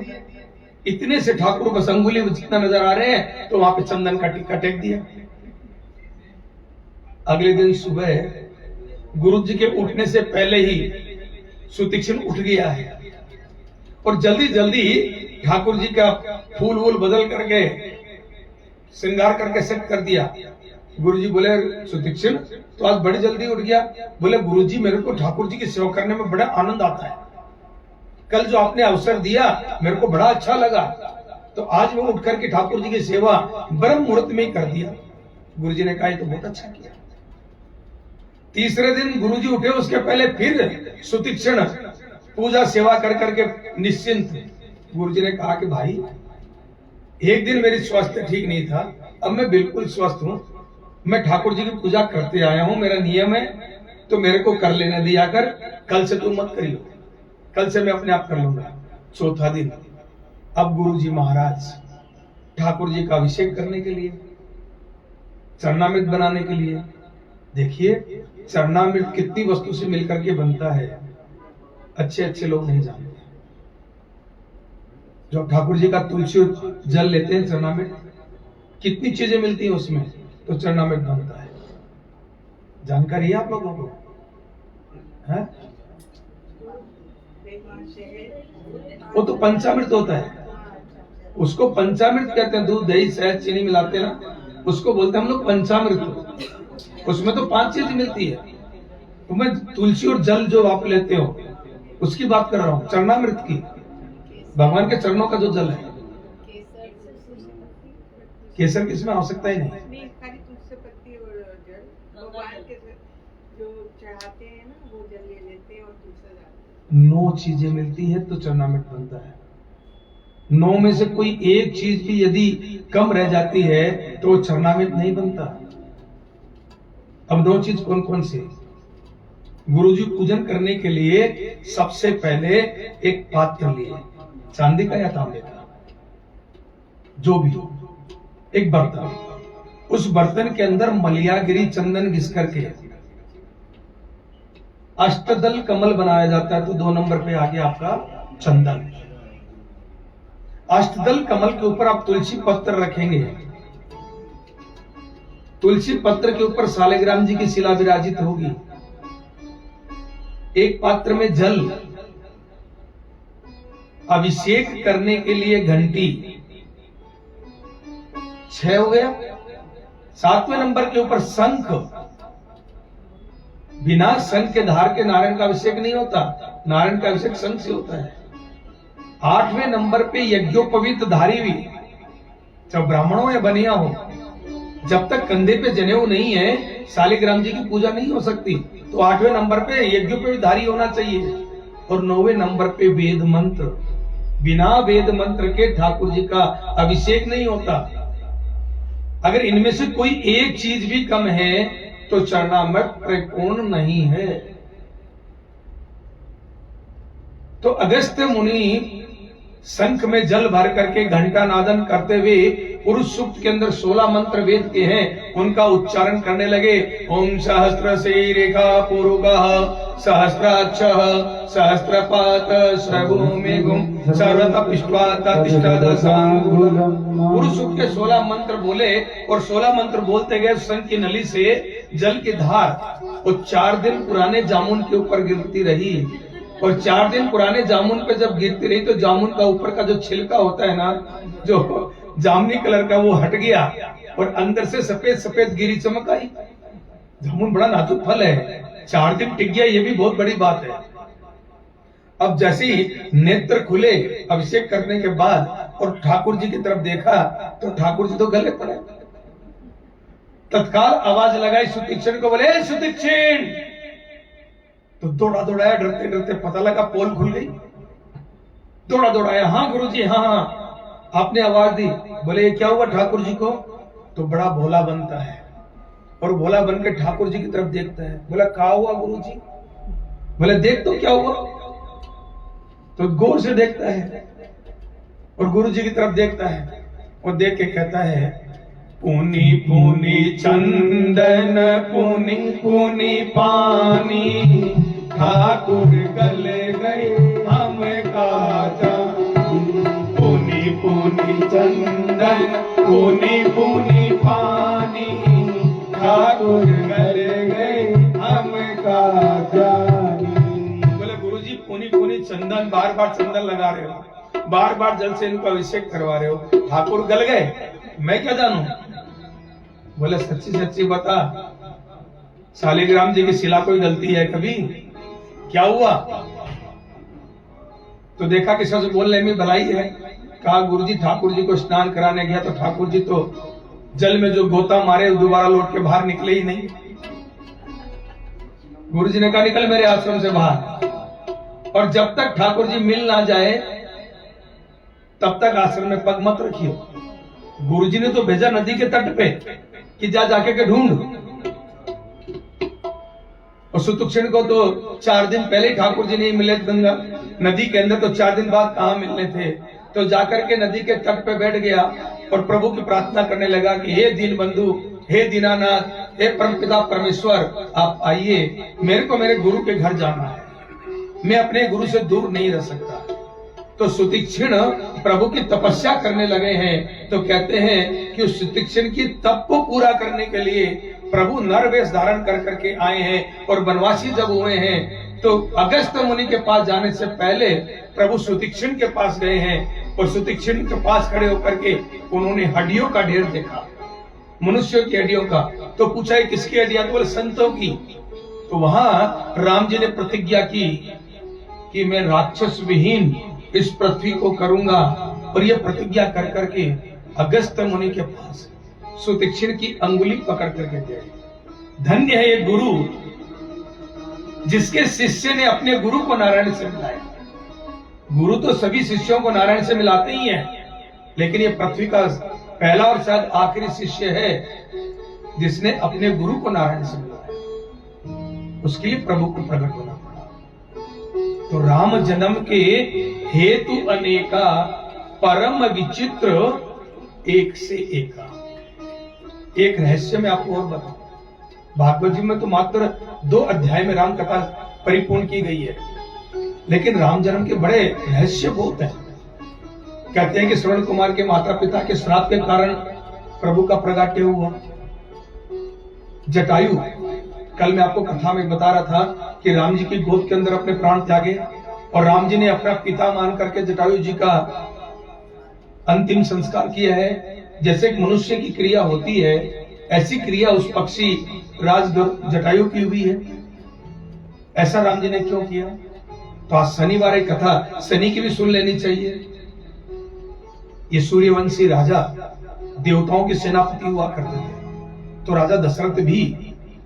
इतने से ठाकुर बस अंगुली जितना नजर आ रहे हैं तो वहां पे चंदन का टिक्का टेक दिया। अगले दिन सुबह गुरु जी के उठने से पहले ही सुतीक्षण उठ गया है और जल्दी जल्दी ठाकुर जी का फूल वूल बदल करके श्रृंगार करके सेट कर दिया। गुरुजी बोले, सुतीक्षण तो आज बड़ी जल्दी उठ गया। बोले, गुरुजी मेरे को ठाकुर जी की सेवा करने में बड़ा आनंद आता है, कल जो आपने अवसर दिया मेरे को बड़ा अच्छा लगा, तो आज मैं उठ करके ठाकुर जी की सेवा ब्रह्म मुहूर्त में ही कर दिया। गुरुजी ने कहा तो बहुत अच्छा किया। तीसरे दिन गुरुजी उठे, उसके पहले फिर सुतीक्षण पूजा सेवा कर करके निश्चिंत। गुरुजी ने कहा कि भाई एक दिन मेरी स्वास्थ्य ठीक नहीं था, अब मैं बिल्कुल स्वस्थ हूं, मैं ठाकुर जी की पूजा करते आया हूं, मेरा नियम है, तो मेरे को कर लेने दिया कर, कल से तू मत करियो, कल से मैं अपने आप कर लूंगा। चौथा दिन अब गुरु जी महाराज ठाकुर जी का अभिषेक करने के लिए, चरणामृत बनाने के लिए, देखिए चरणामृत कितनी वस्तु से मिलकर के बनता है, अच्छे अच्छे लोग नहीं जानते। जो ठाकुर जी का तुलसी जल लेते हैं चरणामृत, कितनी चीजें मिलती हैं उसमें, तो चरणामृत बनता है। जानकारी है आप लोगों को? है? वो तो पंचामृत होता है, उसको पंचामृत कहते हैं। दूध दही शहद चीनी मिलाते हैं ना, उसको बोलते हैं हम लोग पंचामृत। उसमें तो 5 चीज मिलती है। तो मैं तुलसी और जल जो आप लेते हो उसकी बात कर रहा हूँ, चरणामृत की, भगवान के चरणों का जो जल है। केसर की इसमें आवश्यकता ही नहीं। खाली तुलसी पत्ती और जल, भगवान के जो चढ़ाते हैं ना वो जल ले लेते हैं और तुलसी डालते हैं। 9 चीजें मिलती है तो चरणामृत बनता है। 9 में से कोई एक चीज भी यदि कम रह जाती है तो चरणामृत नहीं बनता। अब 9 चीज कौन कौन सी? गुरुजी पूजन करने के लिए सबसे पहले एक पात्र लिए, चांदी का या तांबे का, जो भी हो, एक बर्तन, उस बर्तन के अंदर मलियागिरी चंदन घिस करके अष्टदल कमल बनाया जाता है। तो 2 नंबर पे आ गया आपका चंदन। अष्टदल कमल के ऊपर आप तुलसी पत्र रखेंगे, तुलसी पत्र के ऊपर सालग्राम जी की शिला विराजित होगी। एक पात्र में जल, अभिषेक करने के लिए घंटी, 6 हो गया। 7वें नंबर के ऊपर शंख, बिना शंख के धार के नारायण का अभिषेक नहीं होता, नारायण का अभिषेक शंख से होता है। 8वें नंबर पे यज्ञोपवीत धारी भी, चाहे ब्राह्मणों या बनिया हो, जब तक कंधे पे जनेऊ नहीं है सालिग्राम जी की पूजा नहीं हो सकती। तो 8वें नंबर पे यज्ञोपवीत धारी होना चाहिए। और 9वें नंबर पे वेद मंत्र, बिना वेद मंत्र के ठाकुर जी का अभिषेक नहीं होता। अगर इनमें से कोई एक चीज भी कम है तो चरणामृत परिपूर्ण नहीं है। तो अगस्त्य मुनि शंख में जल भर करके घंटा नादन करते हुए पुरुष सूक्त के अंदर 16 मंत्र वेद के हैं, उनका उच्चारण करने लगे। ओम सहस्त्र रेखा पुरुगः सहस्राक्षः सहस्रपात सर्वभूमिगुं सर्वतपिष्टवाततिष्ठदशांगुलम्। पुरुष सूक्त के 16 मंत्र बोले और 16 मंत्र बोलते गए संघ की नली से जल की धार वो 4 दिन पुराने जामुन के ऊपर गिरती रही। और 4 दिन पुराने जामुन पे जब गिरती रही तो जामुन का ऊपर का जो छिलका होता है ना, जो जामुनी कलर का, वो हट गया और अंदर से सफेद सफेद गिरी चमक आई। जामुन बड़ा नाजुक फल है, 4 दिन टिक गया, ये भी बहुत बड़ी बात है। अब जैसे ही नेत्र खुले अभिषेक करने के बाद और ठाकुर जी की तरफ देखा तो ठाकुर जी तो गले पड़े। तत्काल आवाज लगाई सुतीक्षण को, बोले सुतीक्षण। तो दौड़ा दौड़ाया, डरते डरते, पता लगा पोल खुल गई। दौड़ा दौड़ाया, हाँ गुरुजी, हाँ हाँ। आपने आवाज दी, बोले ये क्या हुआ ठाकुर जी को? तो बड़ा भोला बनता है और भोला बन के ठाकुर जी की तरफ देखता है। बोला क्या हुआ गुरुजी? बोले देख तो क्या हुआ। तो गौर से देखता है और गुरु जी की तरफ देखता है और देख के कहता है, पुनी पुनी चंदन पुनी पुनी पानी ठाकुर गले गए हम काजा। पुनी पुनी चंदन पुनी पुनी पानी ठाकुर गले गए हम काजा। बोले गुरुजी पुनी पुनी चंदन, बार बार चंदन लगा रहे हो, बार बार जल से इनको अभिषेक करवा रहे हो, ठाकुर गल गए, मैं क्या जानूं? बोले सच्ची सच्ची बता, शालिग्राम जी की शिला कोई गलती है कभी? क्या हुआ? तो देखा कि सच बोलने में भलाई है। कहा गुरुजी ठाकुर जी को स्नान कराने गया तो ठाकुर जी तो जल में जो गोता मारे दोबारा लौट के बाहर निकले ही नहीं। गुरुजी ने कहा निकल मेरे आश्रम से बाहर, और जब तक ठाकुर जी मिल ना जाए तब तक आश्रम में पग मत रखियो। गुरुजी ने तो भेजा नदी के तट पे कि जा जाके के ढूंढ। और सुतुक्षण को तो 4 दिन पहले ठाकुर जी नहीं मिले गंगा नदी के अंदर, तो 4 दिन बाद कहां मिलने थे। तो जाकर के नदी के तट पे बैठ गया और प्रभु की प्रार्थना करने लगा कि हे दीन बंधु, हे दीनानाथ, हे परमपिता परमेश्वर, आप आइए, मेरे को मेरे गुरु के घर जाना है, मैं अपने गुरु से दूर नहीं रह सकता। तो सुतीक्षण प्रभु की तपस्या करने लगे हैं। तो कहते हैं कि उस सुतीक्षण की तप को पूरा करने के लिए प्रभु नर वेश धारण कर करके आए हैं। और वनवासी जब हुए हैं तो अगस्त मुनि के पास जाने से पहले प्रभु सुतीक्षण के पास गए हैं और सुतीक्षण के पास खड़े होकर के उन्होंने हड्डियों का ढेर देखा, मनुष्यों की हड्डियों का। तो पूछा है किसकी हड्डियां? तो बोले संतों की। तो वहां राम जी ने प्रतिज्ञा की कि मैं राक्षस विहीन इस पृथ्वी को करूंगा। और ये प्रतिज्ञा कर करके अगस्त मुनि के पास सुतीक्षण की अंगुली पकड़ करके दे। धन्य है ये गुरु जिसके शिष्य ने अपने गुरु को नारायण से मिलाया। गुरु तो सभी शिष्यों को नारायण से मिलाते ही हैं, लेकिन ये पृथ्वी का पहला और शायद आखिरी शिष्य है जिसने अपने गुरु को नारायण से मिलाया। उसके लिए प्रभु को प्रकट होना पड़ा। तो राम जन्म के हेतु अनेका, परम विचित्र एक से एका। एक रहस्य में आपको और बताऊं, भागवत जी में तो मात्र 2 अध्याय में राम कथा परिपूर्ण की गई है, लेकिन राम जन्म के बड़े रहस्य बहुत हैं। कहते हैं कि श्रवण कुमार के माता पिता के श्राप के कारण प्रभु का प्रगाट्य हुआ। जटायु, कल मैं आपको कथा में बता रहा था कि राम जी की गोद के अंदर अपने प्राण त्यागे और राम जी ने अपना पिता मान करके जटायु जी का अंतिम संस्कार किया है। जैसे एक मनुष्य की क्रिया होती है, ऐसी क्रिया उस पक्षी राज जटायु की हुई है। ऐसा राम जी ने क्यों किया? तो आज शनिवार एक कथा शनि की भी सुन लेनी चाहिए। ये सूर्यवंशी राजा देवताओं के सेनापति हुआ करते थे। तो राजा दशरथ भी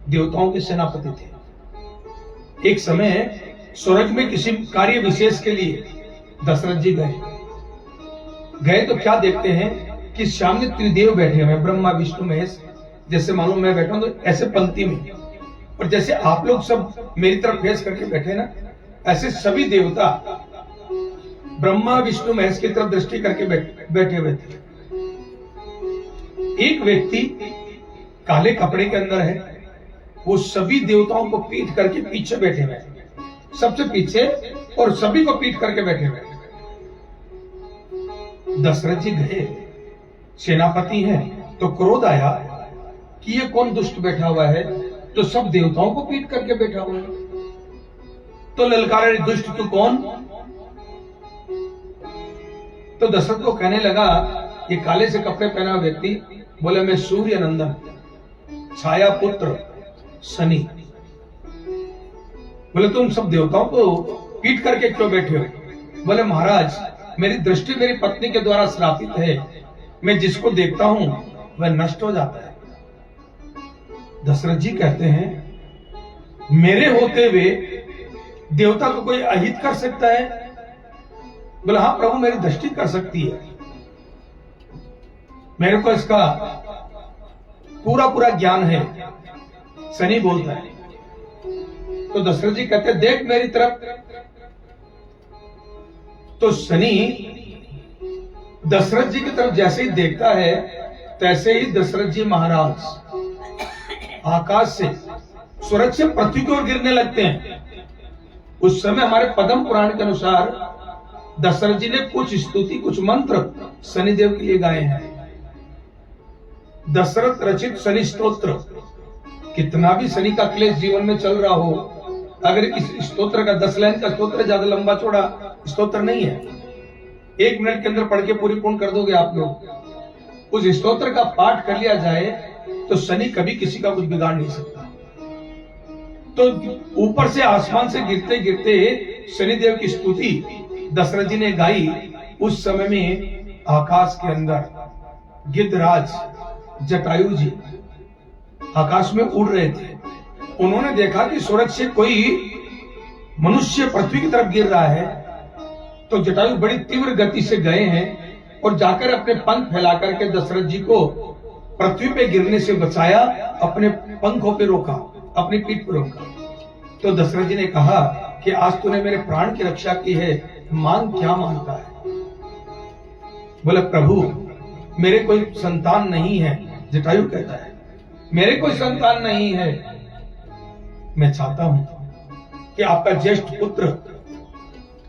देवताओं के सेनापति थे। एक समय स्वर्ग में किसी कार्य विशेष के लिए दशरथ जी गए तो क्या देखते हैं कि सामने त्रिदेव बैठे हुए, ब्रह्मा विष्णु महेश। जैसे मालूम मैं बैठा हूं तो ऐसे पंक्ति में, और जैसे आप लोग सब मेरी तरफ फेस करके बैठे ना, ऐसे सभी देवता ब्रह्मा विष्णु महेश की तरफ दृष्टि करके बैठे हुए थे। एक व्यक्ति काले कपड़े के अंदर है, वो सभी देवताओं को पीट करके पीछे बैठे हुए हैं, सबसे पीछे, और सभी को पीट करके बैठे हुए हैं। दशरथ जी गए, सेनापति हैं, तो क्रोध आया कि ये कौन दुष्ट बैठा हुआ है तो सब देवताओं को पीट करके बैठा हुआ है। तो ललकारे, दुष्ट तू कौन? तो दशरथ को कहने लगा, ये काले से कपड़े पहना हुआ व्यक्ति बोले, मैं सूर्य नंदन छाया पुत्र शनि। बोले तुम सब देवताओं को पीट करके क्यों बैठे हो? बोले महाराज, मेरी दृष्टि मेरी पत्नी के द्वारा श्रापित है, मैं जिसको देखता हूं वह नष्ट हो जाता है। दशरथ जी कहते हैं, मेरे होते हुए देवता को कोई अहित कर सकता है? बोले हाँ प्रभु, मेरी दृष्टि कर सकती है, मेरे को इसका पूरा ज्ञान है। शनि बोलता है। तो दशरथ जी कहते हैं, देख मेरी तरफ। तो शनि दशरथ जी की तरफ जैसे ही देखता है, तैसे ही दशरथ जी महाराज आकाश से सूरज से पृथ्वी की ओर गिरने लगते हैं। उस समय हमारे पद्म पुराण के अनुसार दशरथ जी ने कुछ स्तुति, कुछ मंत्र शनिदेव के लिए गाए हैं। दशरथ रचित शनि स्तोत्र। कितना भी शनि का क्लेश जीवन में चल रहा हो, अगर इस स्तोत्र का 10 लाइन का स्तोत्र, ज्यादा लंबा चौड़ा स्तोत्र नहीं है, 1 मिनट के अंदर पढ़ के पूरी पूर्ण कर दोगे आप लोग। उस स्तोत्र का पाठ कर लिया जाए तो शनि कभी किसी का कुछ बिगाड़ नहीं सकता। तो ऊपर से आसमान से गिरते गिरते शनिदेव की स्तुति दशरथ जी ने गाई। उस समय में आकाश के अंदर गिद्धराज जटायु जी आकाश में उड़ रहे थे। उन्होंने देखा कि सूरज से कोई मनुष्य पृथ्वी की तरफ गिर रहा है, तो जटायु बड़ी तीव्र गति से गए हैं और जाकर अपने पंख फैलाकर के दशरथ जी को पृथ्वी पे गिरने से बचाया, अपने पंखों पे रोका, अपनी पीठ पर रोका। तो दशरथ जी ने कहा कि आज तूने मेरे प्राण की रक्षा की है, मांग क्या मांगता है? बोले प्रभु, मेरे कोई संतान नहीं है। जटायु कहता है, मेरे कोई संतान नहीं है, मैं चाहता हूं कि आपका ज्येष्ठ पुत्र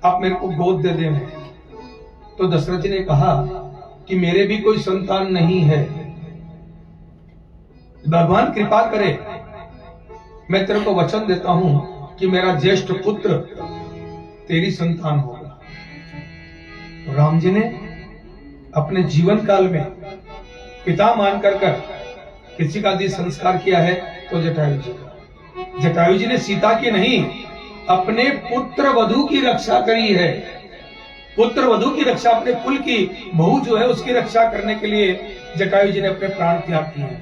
आप मेरे को गोद दे दें। तो दशरथ जी ने कहा कि मेरे भी कोई संतान नहीं है, भगवान कृपा करे, मैं तेरे को वचन देता हूं कि मेरा ज्येष्ठ पुत्र तेरी संतान होगा। तो राम जी ने अपने जीवन काल में पिता मानकर कर किसी का भी संस्कार किया है तो जटायु जी का। जटायु जी ने सीता की नहीं, अपने पुत्र वधु की रक्षा करी है। पुत्र वधु की रक्षा, अपने कुल की बहू जो है उसकी रक्षा करने के लिए जटायु जी ने अपने प्राण त्याग किए।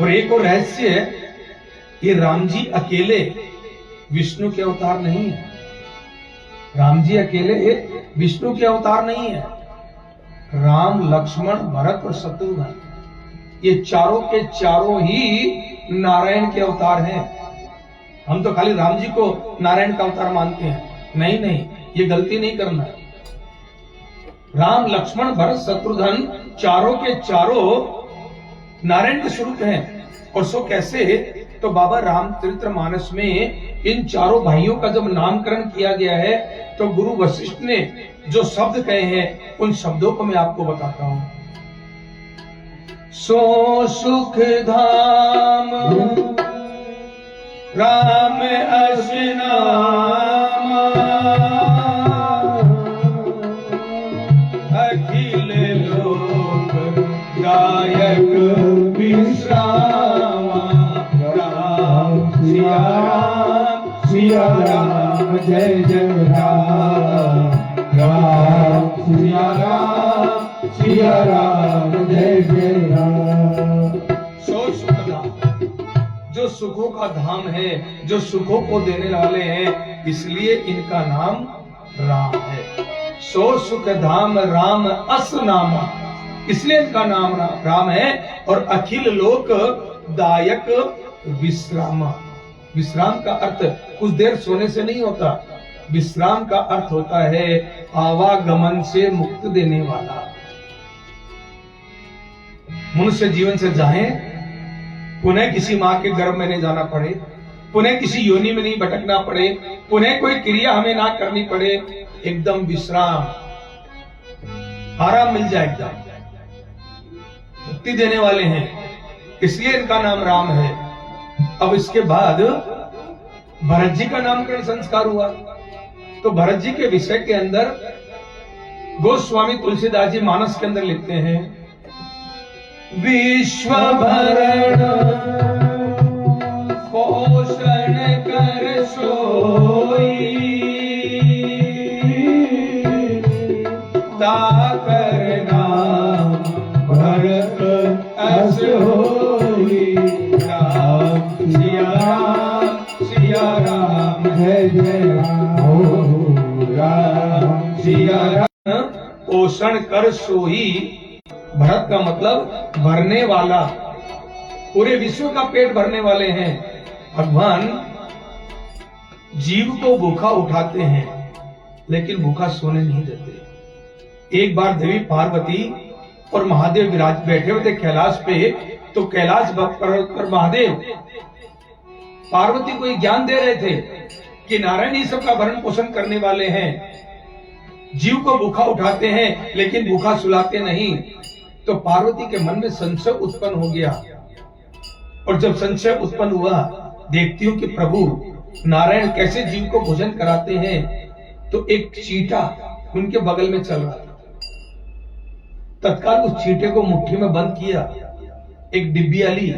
और एक और रहस्य है, ये राम जी अकेले विष्णु के अवतार नहीं है। राम जी अकेले विष्णु के अवतार नहीं है। राम, लक्ष्मण, भरत और शत्रुघ्न, ये चारों के चारों ही नारायण के अवतार हैं। हम तो खाली राम जी को नारायण का अवतार मानते हैं। नहीं नहीं, ये गलती नहीं करना। राम, लक्ष्मण, भरत, शत्रुघ्न चारों के चारों नारायण के स्वरूप हैं। और सो कैसे? तो बाबा रामचरितमानस में इन चारों भाइयों का जब नामकरण किया गया है, तो गुरु वशिष्ठ ने जो शब्द कहे हैं, उन शब्दों को मैं आपको बताता हूं। सो सुख धाम राम अस नामा, अखिल लोक दायक विश्रामा। राम सिया राम, सिया राम जय जय राम। राम सिया राम, सिया राम जय जय राम। सो सुख धाम, जो सुखों का धाम है, जो सुखों को देने वाले हैं, इसलिए इनका नाम राम है। सो सुख धाम राम अस नामा, इसलिए इनका नाम राम है। और अखिल लोक दायक विश्रामा। विश्राम का अर्थ कुछ देर सोने से नहीं होता। विश्राम का अर्थ होता है आवागमन से मुक्त देने वाला। मनुष्य जीवन से जाएं, पुनः किसी मां के गर्भ में नहीं जाना पड़े, पुनः किसी योनि में नहीं भटकना पड़े, पुनः कोई क्रिया हमें ना करनी पड़े, एकदम विश्राम, आराम मिल जाए, एकदम मुक्ति देने वाले हैं, इसलिए इनका नाम राम है। अब इसके बाद भरत जी का नामकरण संस्कार हुआ। तो भरत जी के विषय के अंदर गोस्वामी तुलसीदास जी मानस के अंदर लिखते हैं, विश्व भरण पोषण कर सोई, ताकर नाम भरत अस होई, राम सिया राम, सिया राम जय जय राम, राम सिया राम। पोषण कर सोई, भरत का मतलब भरने वाला, पूरे विश्व का पेट भरने वाले हैं। भगवान जीव को भूखा उठाते हैं लेकिन भूखा सोने नहीं देते। एक बार देवी पार्वती और महादेव विराज बैठे हुए थे कैलाश पे, तो कैलाश पर्वत पर महादेव पार्वती को ज्ञान दे रहे थे कि नारायण ही सबका भरण पोषण करने वाले हैं, जीव को भूखा उठाते हैं लेकिन भूखा सुलाते नहीं। तो पार्वती के मन में संशय उत्पन्न हो गया, और जब संशय उत्पन्न हुआ, देखती हूं कि प्रभु नारायण कैसे जीव को भोजन कराते हैं, तो एक चींटा उनके बगल में चल रहा था। तत्काल उस चींटे को मुट्ठी में बंद किया, एक डिब्बिया ली,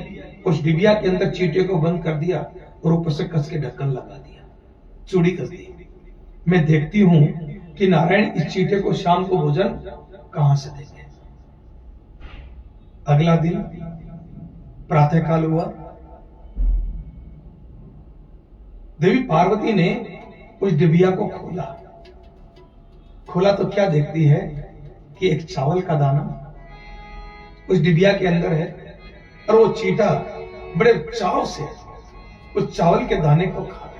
उस डिबिया के अंदर चींटे को बंद कर दिया और ऊपर से कस के ढक्कन लगा दिया, चूड़ी कस दी। मैं देखती हूं कि नारायण इस चींटे को शाम को भोजन कहां से देंगे। अगला दिन प्रातःकाल हुआ, देवी पार्वती ने उस डिबिया को खोला तो क्या देखती है कि एक चावल का दाना उस डिबिया के अंदर है, और वो चींटा बड़े चाव से उस चावल के दाने को खा रहा है।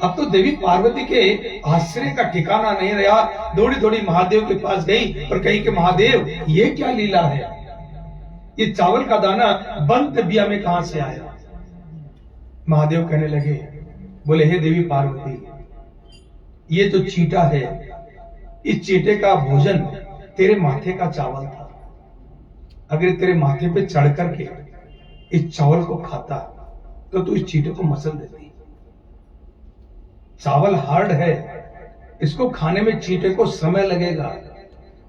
अब तो देवी पार्वती के आश्चर्य का ठिकाना नहीं रहा, दौड़ी दौड़ी महादेव के पास गई और कही कि महादेव ये क्या लीला है, ये चावल का दाना बंद डिबिया में कहां से आया। महादेव कहने लगे, बोले हे देवी पार्वती, ये जो चींटा है, इस चींटे का भोजन तेरे माथे का चावल था। अगर तेरे माथे पे चढ़ करके इस चावल को खाता तो तू इस चींटे को मसल देती। चावल हार्ड है, इसको खाने में चींटे को समय लगेगा,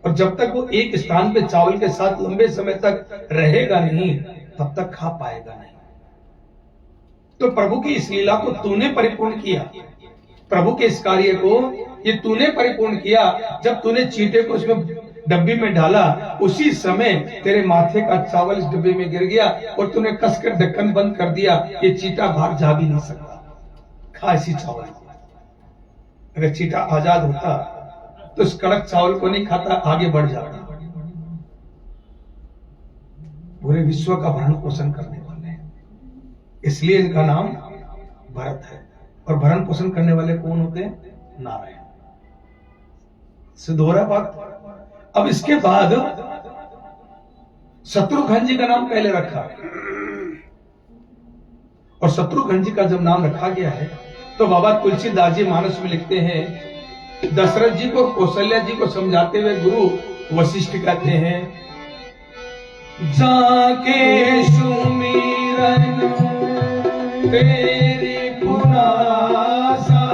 और जब तक वो एक स्थान पे चावल के साथ लंबे समय तक रहेगा नहीं, तब तक खा पाएगा नहीं। तो प्रभु की इस लीला को तूने परिपूर्ण किया, प्रभु के इस कार्य को ये तूने परिपूर्ण किया। जब तूने चींटे को इसमें डब्बी में डाला, उसी समय तेरे माथे का चावल इस डब्बे में गिर गया और तूने कसकर ढक्कन बंद कर दिया। ये चींटा बाहर जा भी नहीं सकता, खा इसी चावल को। अगर चींटा आजाद होता तो इस कड़क चावल को नहीं खाता, आगे बढ़ जाता। पूरे विश्व का भरण पोषण करने वाले हैं, इसलिए इनका नाम भरत है। और भरण पोषण करने वाले कौन होते हैं? नारायण। सिद्ध हो रहा बात। अब इसके बाद शत्रुघ्न जी का नाम पहले रखा, और शत्रुघ्न जी का जब नाम रखा गया है तो बाबा तुलसीदास जी मानस में लिखते हैं, दशरथ जी को कौशल्या जी को समझाते हुए गुरु वशिष्ठ कहते हैं, जाके सुमिरन तेरी पुनासा,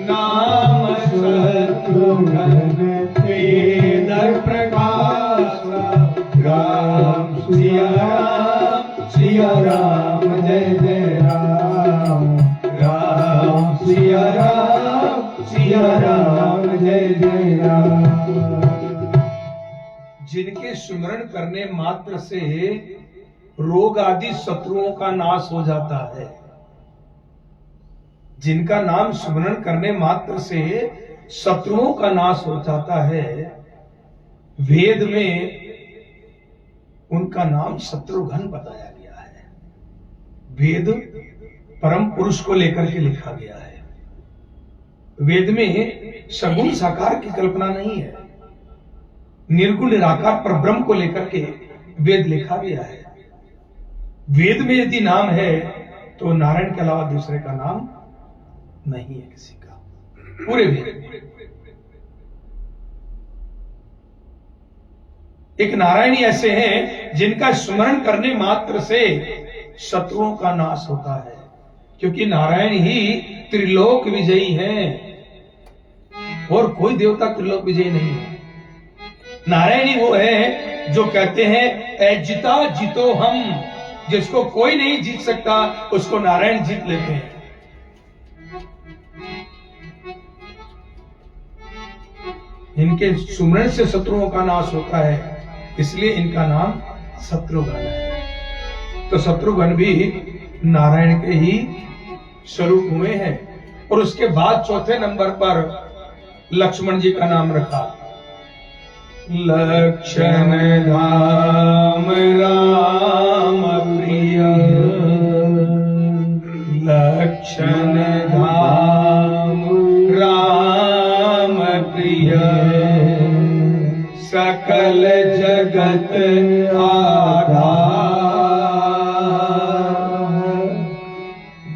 नाम शत्रुघ्न तेदर प्रकाश, राम सिया राम, सिया राम जय जय राम, राम सिया राम जय जय राम। जिनके सुमरण करने मात्र से रोग आदि शत्रुओं का नाश हो जाता है, जिनका नाम सुमरण करने मात्र से शत्रुओं का नाश हो जाता है, वेद में उनका नाम शत्रुघ्न बताया गया है। वेद परम पुरुष को लेकर के लिखा गया है। वेद में सगुण साकार की कल्पना नहीं है। निर्गुण निराकार पर ब्रह्म को लेकर के वेद लिखा गया है। वेद में यदि नाम है तो नारायण के अलावा दूसरे का नाम नहीं है किसी का, पूरे वेद। एक नारायणी ऐसे हैं जिनका स्मरण करने मात्र से शत्रुओं का नाश होता है, क्योंकि नारायण ही त्रिलोक विजयी हैं और कोई देवता त्रिलोक विजयी नहीं है। नारायण ही वो है जो कहते हैं ऐजिता जीतो हम, जिसको कोई नहीं जीत सकता उसको नारायण जीत लेते हैं। इनके सुमरण से शत्रुओं का नाश होता है, इसलिए इनका नाम शत्रुघ्न है। तो शत्रुघ्न भी नारायण के ही स्वरूप हुए हैं। और उसके बाद चौथे नंबर पर लक्ष्मण जी का नाम रखा। लक्षण धाम राम प्रिय, लक्षण धाम राम प्रिय, सकल जगत आधार,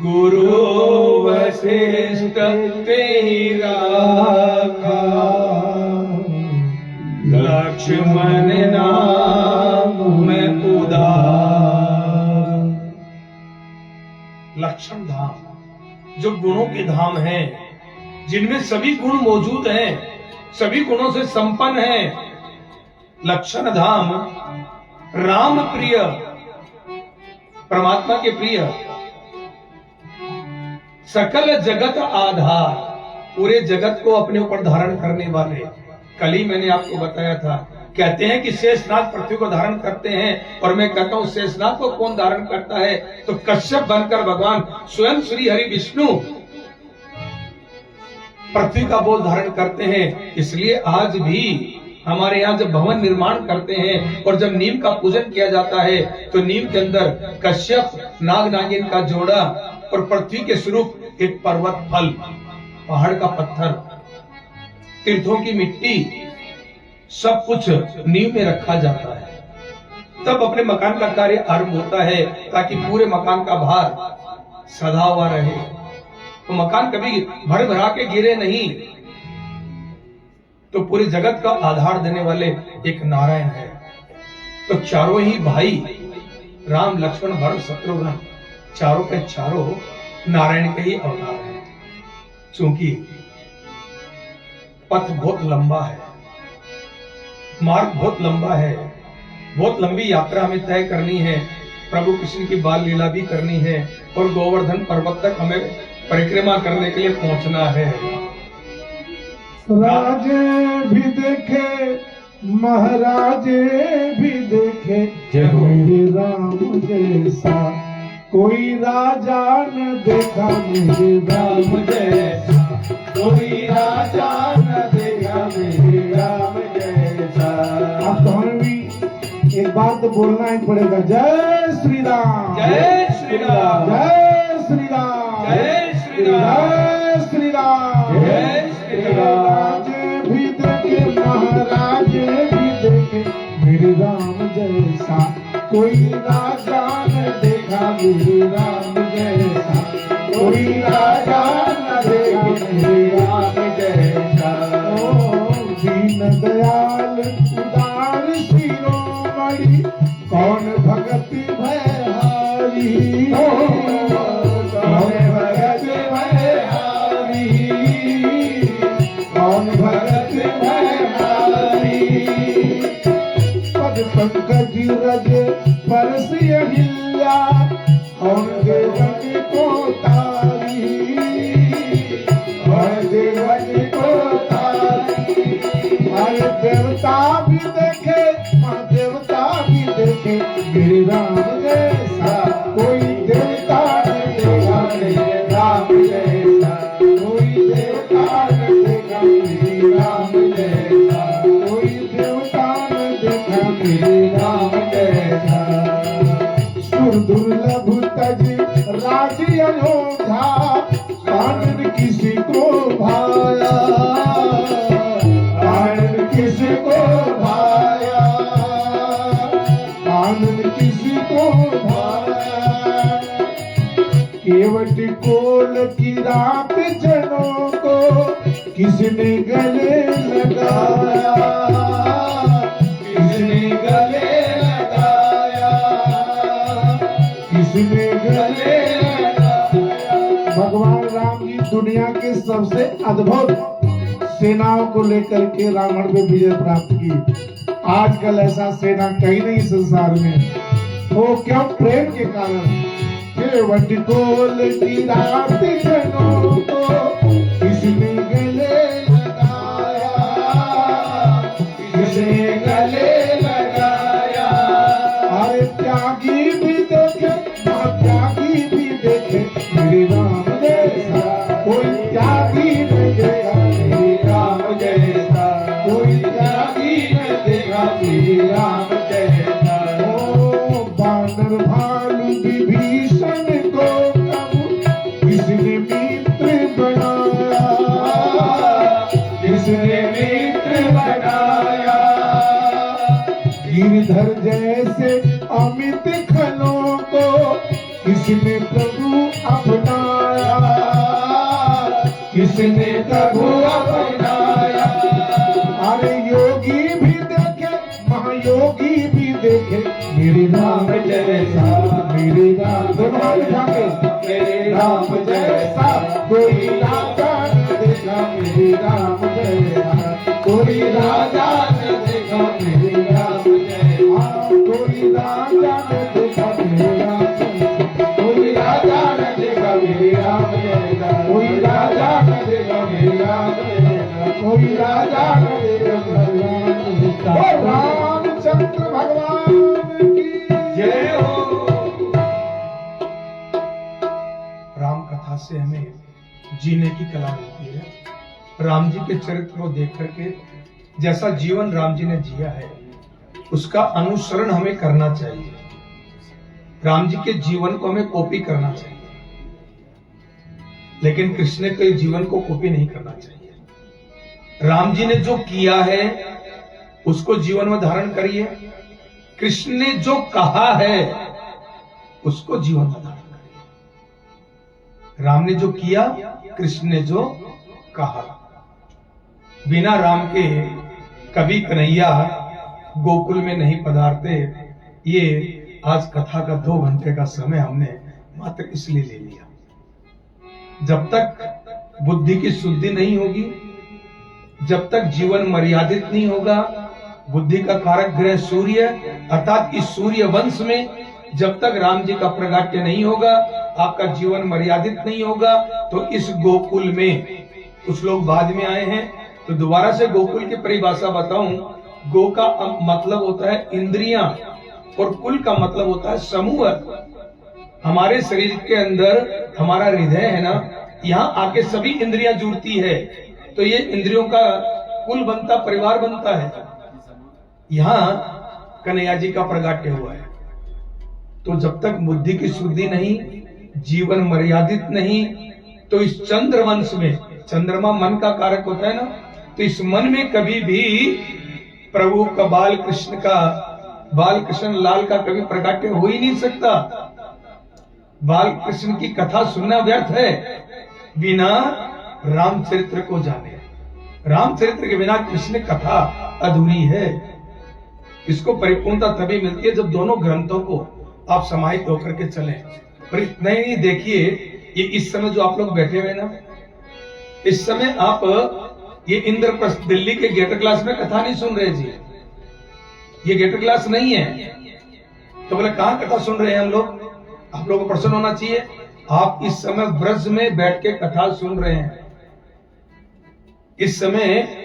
गुरु वशिष्ठ तेरा लक्ष्मण नाम उदार। लक्षण धाम जो गुणों के धाम है, जिनमें सभी गुण मौजूद हैं, सभी गुणों से संपन्न है। लक्षण धाम राम प्रिय, परमात्मा के प्रिय, सकल जगत आधार, पूरे जगत को अपने ऊपर धारण करने वाले। कल ही मैंने आपको बताया था, कहते हैं कि शेषनाग पृथ्वी को धारण करते हैं, और मैं कहता हूं शेषनाग को कौन धारण करता है, तो कश्यप बनकर भगवान स्वयं श्री हरि विष्णु पृथ्वी का बोझ धारण करते हैं। इसलिए आज भी हमारे यहाँ जब भवन निर्माण करते हैं और जब नीम का पूजन किया जाता है, तो नीम के अंदर कश्यप नाग नागिन का जोड़ा और पृथ्वी के स्वरूप एक पर्वत फल, पहाड़ का पत्थर, तीर्थों की मिट्टी, सब कुछ नींव में रखा जाता है। तब अपने मकान का कार्य आरंभ होता है, ताकि पूरे मकान का भार सदा हुआ रहे, तो मकान कभी भर भरा के गिरे नहीं। तो पूरे जगत का आधार देने वाले एक नारायण है। तो चारों ही भाई राम लक्ष्मण भरत शत्रुघ्न, चारों के चारों नारायण के ही अवतार हैं। क्योंकि पथ बहुत लंबा है, मार्ग बहुत लंबा है, बहुत लंबी यात्रा हमें तय करनी है। प्रभु कृष्ण की बाल लीला भी करनी है, और गोवर्धन पर्वत तक हमें परिक्रमा करने के लिए पहुंचना है। राजे भी देखे, महाराजे भी देखे, मेरे राम जैसा कोई राजा न देखा, मेरे राम जैसा कोई राजा न देखा, मेरे राम जैसा। अब तो हमें भी एक बात तो बोलना ही पड़ेगा, जय श्री राम, जय श्री राम, जय श्री राम, जय श्री राम, जय श्री राम, जय श्री राम। राजे भी देखे, महाराजे भी देखे, मेरे राम जैसा कोई राजा न देखा, मेरे राम जैसा कोई राजा न देखा, मेरे राम जैसा। ओ दीन दयाल उदार शिरोमणि, कौन भगति भयहारी, कौन भगति भयहारी, कौन भगति भयहारी। पद पंकज रज परस अहिल्या, कौन देवनी को तारी, कौन देवनी को तारी। हर देवता भी देखे, माँ देवता भी देखे, मेरे राम जैसा कोई देवता नहीं देखा, मेरे राम जैसा कोई देवता नहीं देखा, मेरे राम जैसा कोई देवता नहीं देखा, मेरे राम जैसा। सुर दुर्लभ तज राज अयोध्या, कानन किसी को भाया, कानन किसी को भाया। किसको भाया। केवट कोल की रात जनों को किसने गले लगाया, किसने गले लगाया, किसने गले लगाया। भगवान राम जी दुनिया के सबसे अद्भुत सेनाओं को लेकर के रावण पे विजय प्राप्त की। आजकल ऐसा सेना कहीं नहीं संसार में। वो क्यों? प्रेम के कारण। केवट कोल की रात जनों को किसने गले लगाया, किसने गले लगाया। अरे त्यागी भी देखे, त्यागी भी देखे मेरे राम जैसा, कोई त्यागी न देखा मेरे राम जैसा, कोई त्यागी न देखा मेरे राम जैसा। ओ बानर भालू विभीषण को कब किसने मित्र बनाया, किसने मित्र बनाया। गिरधर जैसे अमित खलों को किसने प्रभु अपनाया, किसने प्रभु अपनाया। अरे योगी भी देखे, महायोगी भी देखे मेरे राम जैसा, मेरे राम मेरे राम जैसा। कोई राजा न देखा मेरे राम जैसा, कोई राजा न देखा मेरे राम जैसा, कोई राजा न देखा मेरे राम जैसा, कोई राजा न देखा मेरे राम जैसा, कोई राजा न देखा मेरे राम जैसा, कोई राजा न देखा मेरे राम जैसा। रामचंद्र भगवान की जय हो। राम कथा से हमें जीने की कला मिलती है। राम जी के चरित्र को देख करके जैसा जीवन राम जी ने जिया है उसका अनुसरण हमें करना चाहिए। राम जी के जीवन को हमें कॉपी करना चाहिए, लेकिन कृष्ण के जीवन को कॉपी नहीं करना चाहिए। राम जी ने जो किया है उसको जीवन में धारण करिए। कृष्ण ने जो कहा है उसको जीवन में धारण करिए। राम ने जो किया, कृष्ण ने जो कहा। बिना राम के कभी कन्हैया गोकुल में नहीं पधारते। ये आज कथा का 2 घंटे का समय हमने मात्र इसलिए ले लिया। जब तक बुद्धि की शुद्धि नहीं होगी, जब तक जीवन मर्यादित नहीं होगा, बुद्धि का कारक ग्रह सूर्य अर्थात इस सूर्य वंश में जब तक राम जी का प्रगाट्य नहीं होगा, आपका जीवन मर्यादित नहीं होगा। तो इस गोकुल में कुछ लोग बाद में आए हैं, तो दोबारा से गोकुल की परिभाषा बताऊं। गो का मतलब होता है इंद्रियां और कुल का मतलब होता है समूह। हमारे शरीर के अंदर हमारा हृदय है ना, यहाँ आके सभी इंद्रियां जुड़ती है, तो ये इंद्रियों का कुल बनता, परिवार बनता है। यहाँ कन्हैया जी का प्रगाट्य हुआ है। तो जब तक बुद्धि की शुद्धि नहीं, जीवन मर्यादित नहीं, तो इस चंद्रवंश में, चंद्रमा मन का कारक होता है ना, तो इस मन में कभी भी प्रभु का बाल कृष्ण लाल का कभी प्रगाट्य हो ही नहीं सकता। बाल कृष्ण की कथा सुनना व्यर्थ है बिना रामचरित्र को जाने। रामचरित्र के बिना कृष्ण कथा अधूरी है। इसको परिपूर्णता तभी मिलती है जब दोनों ग्रंथों को आप समाहित होकर के चलें। पर इतना ही नहीं, देखिए ये इस समय जो आप लोग बैठे हुए ना, इस समय आप ये इंद्रप्रस्थ दिल्ली के गेटर क्लास में कथा नहीं सुन रहे जी, ये गेटर क्लास नहीं है। तो बोले कहां कथा सुन रहे हैं हम लोग? आप लोगों को प्रश्न होना चाहिए, आप इस समय ब्रज में बैठ के कथा सुन रहे हैं। इस समय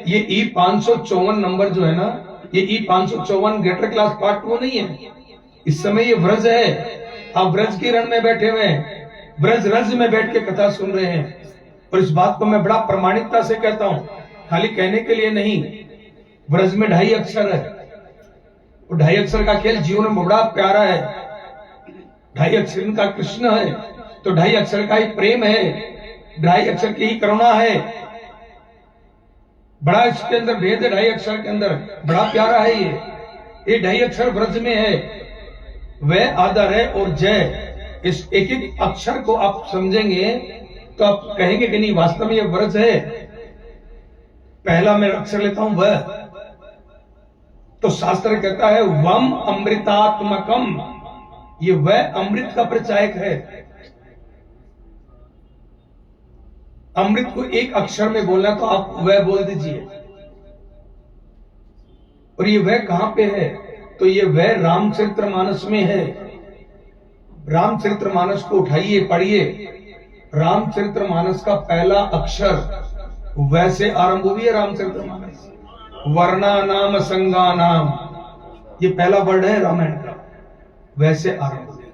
ये E554 नंबर जो है ना, ये E554 गेटर क्लास पार्ट 2 नहीं है। इस समय ये ब्रज है, आप ब्रज के रण में बैठे हुए हैं, ब्रज रज में बैठ के कथा सुन रहे हैं। और इस बात को मैं बड़ा प्रमाणिकता से कहता हूं, खाली कहने के लिए नहीं। ब्रज में 2.5 अक्षर है, और 2.5 अक्षर का खेल जीवन में बड़ा प्यारा है। 2.5 अक्षर का कृष्ण है, तो 2.5 अक्षर का ही प्रेम है, 2.5 अक्षर की ही करुणा है। बड़ा इसके अंदर भेद है, 2.5 अक्षर के अंदर बड़ा प्यारा है। ये 2.5 अक्षर ब्रज में है। वह आदर है और जय, इस एक एक अक्षर को आप समझेंगे तो आप कहेंगे कि नहीं वास्तव में यह व्रज है। पहला मैं अक्षर लेता हूं वह, तो शास्त्र कहता है वम अमृतात्मकम, ये वह अमृत का प्रचायक है। अमृत को एक अक्षर में बोलना तो आप वह बोल दीजिए। और ये वह कहां पे है, तो ये वह रामचरितमानस में है। रामचरितमानस को उठाइए, पढ़िए। रामचरितमानस का पहला अक्षर वैसे आरंभ हुई है। रामचरितमानस वर्णा नाम संगा नाम, ये पहला वर्ड है रामायण का, वैसे आरंभ हुई।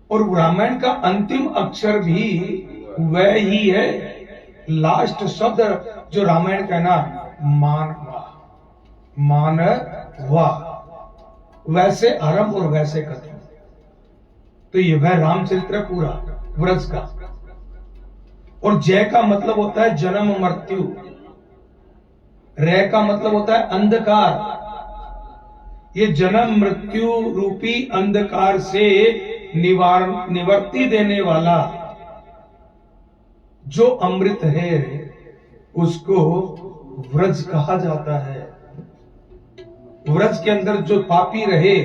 और रामायण का अंतिम अक्षर भी वह ही है। लास्ट शब्द जो रामायण का ना मानवा, मानवा, वैसे आरंभ और वैसे कथन। तो ये वह रामचरित्र पूरा व्रज का। और जय का मतलब होता है जन्म मृत्यु, रे का मतलब होता है अंधकार। ये जन्म मृत्यु रूपी अंधकार से निवर्ती देने वाला जो अमृत है उसको व्रज कहा जाता है। व्रज के अंदर जो पापी रहे,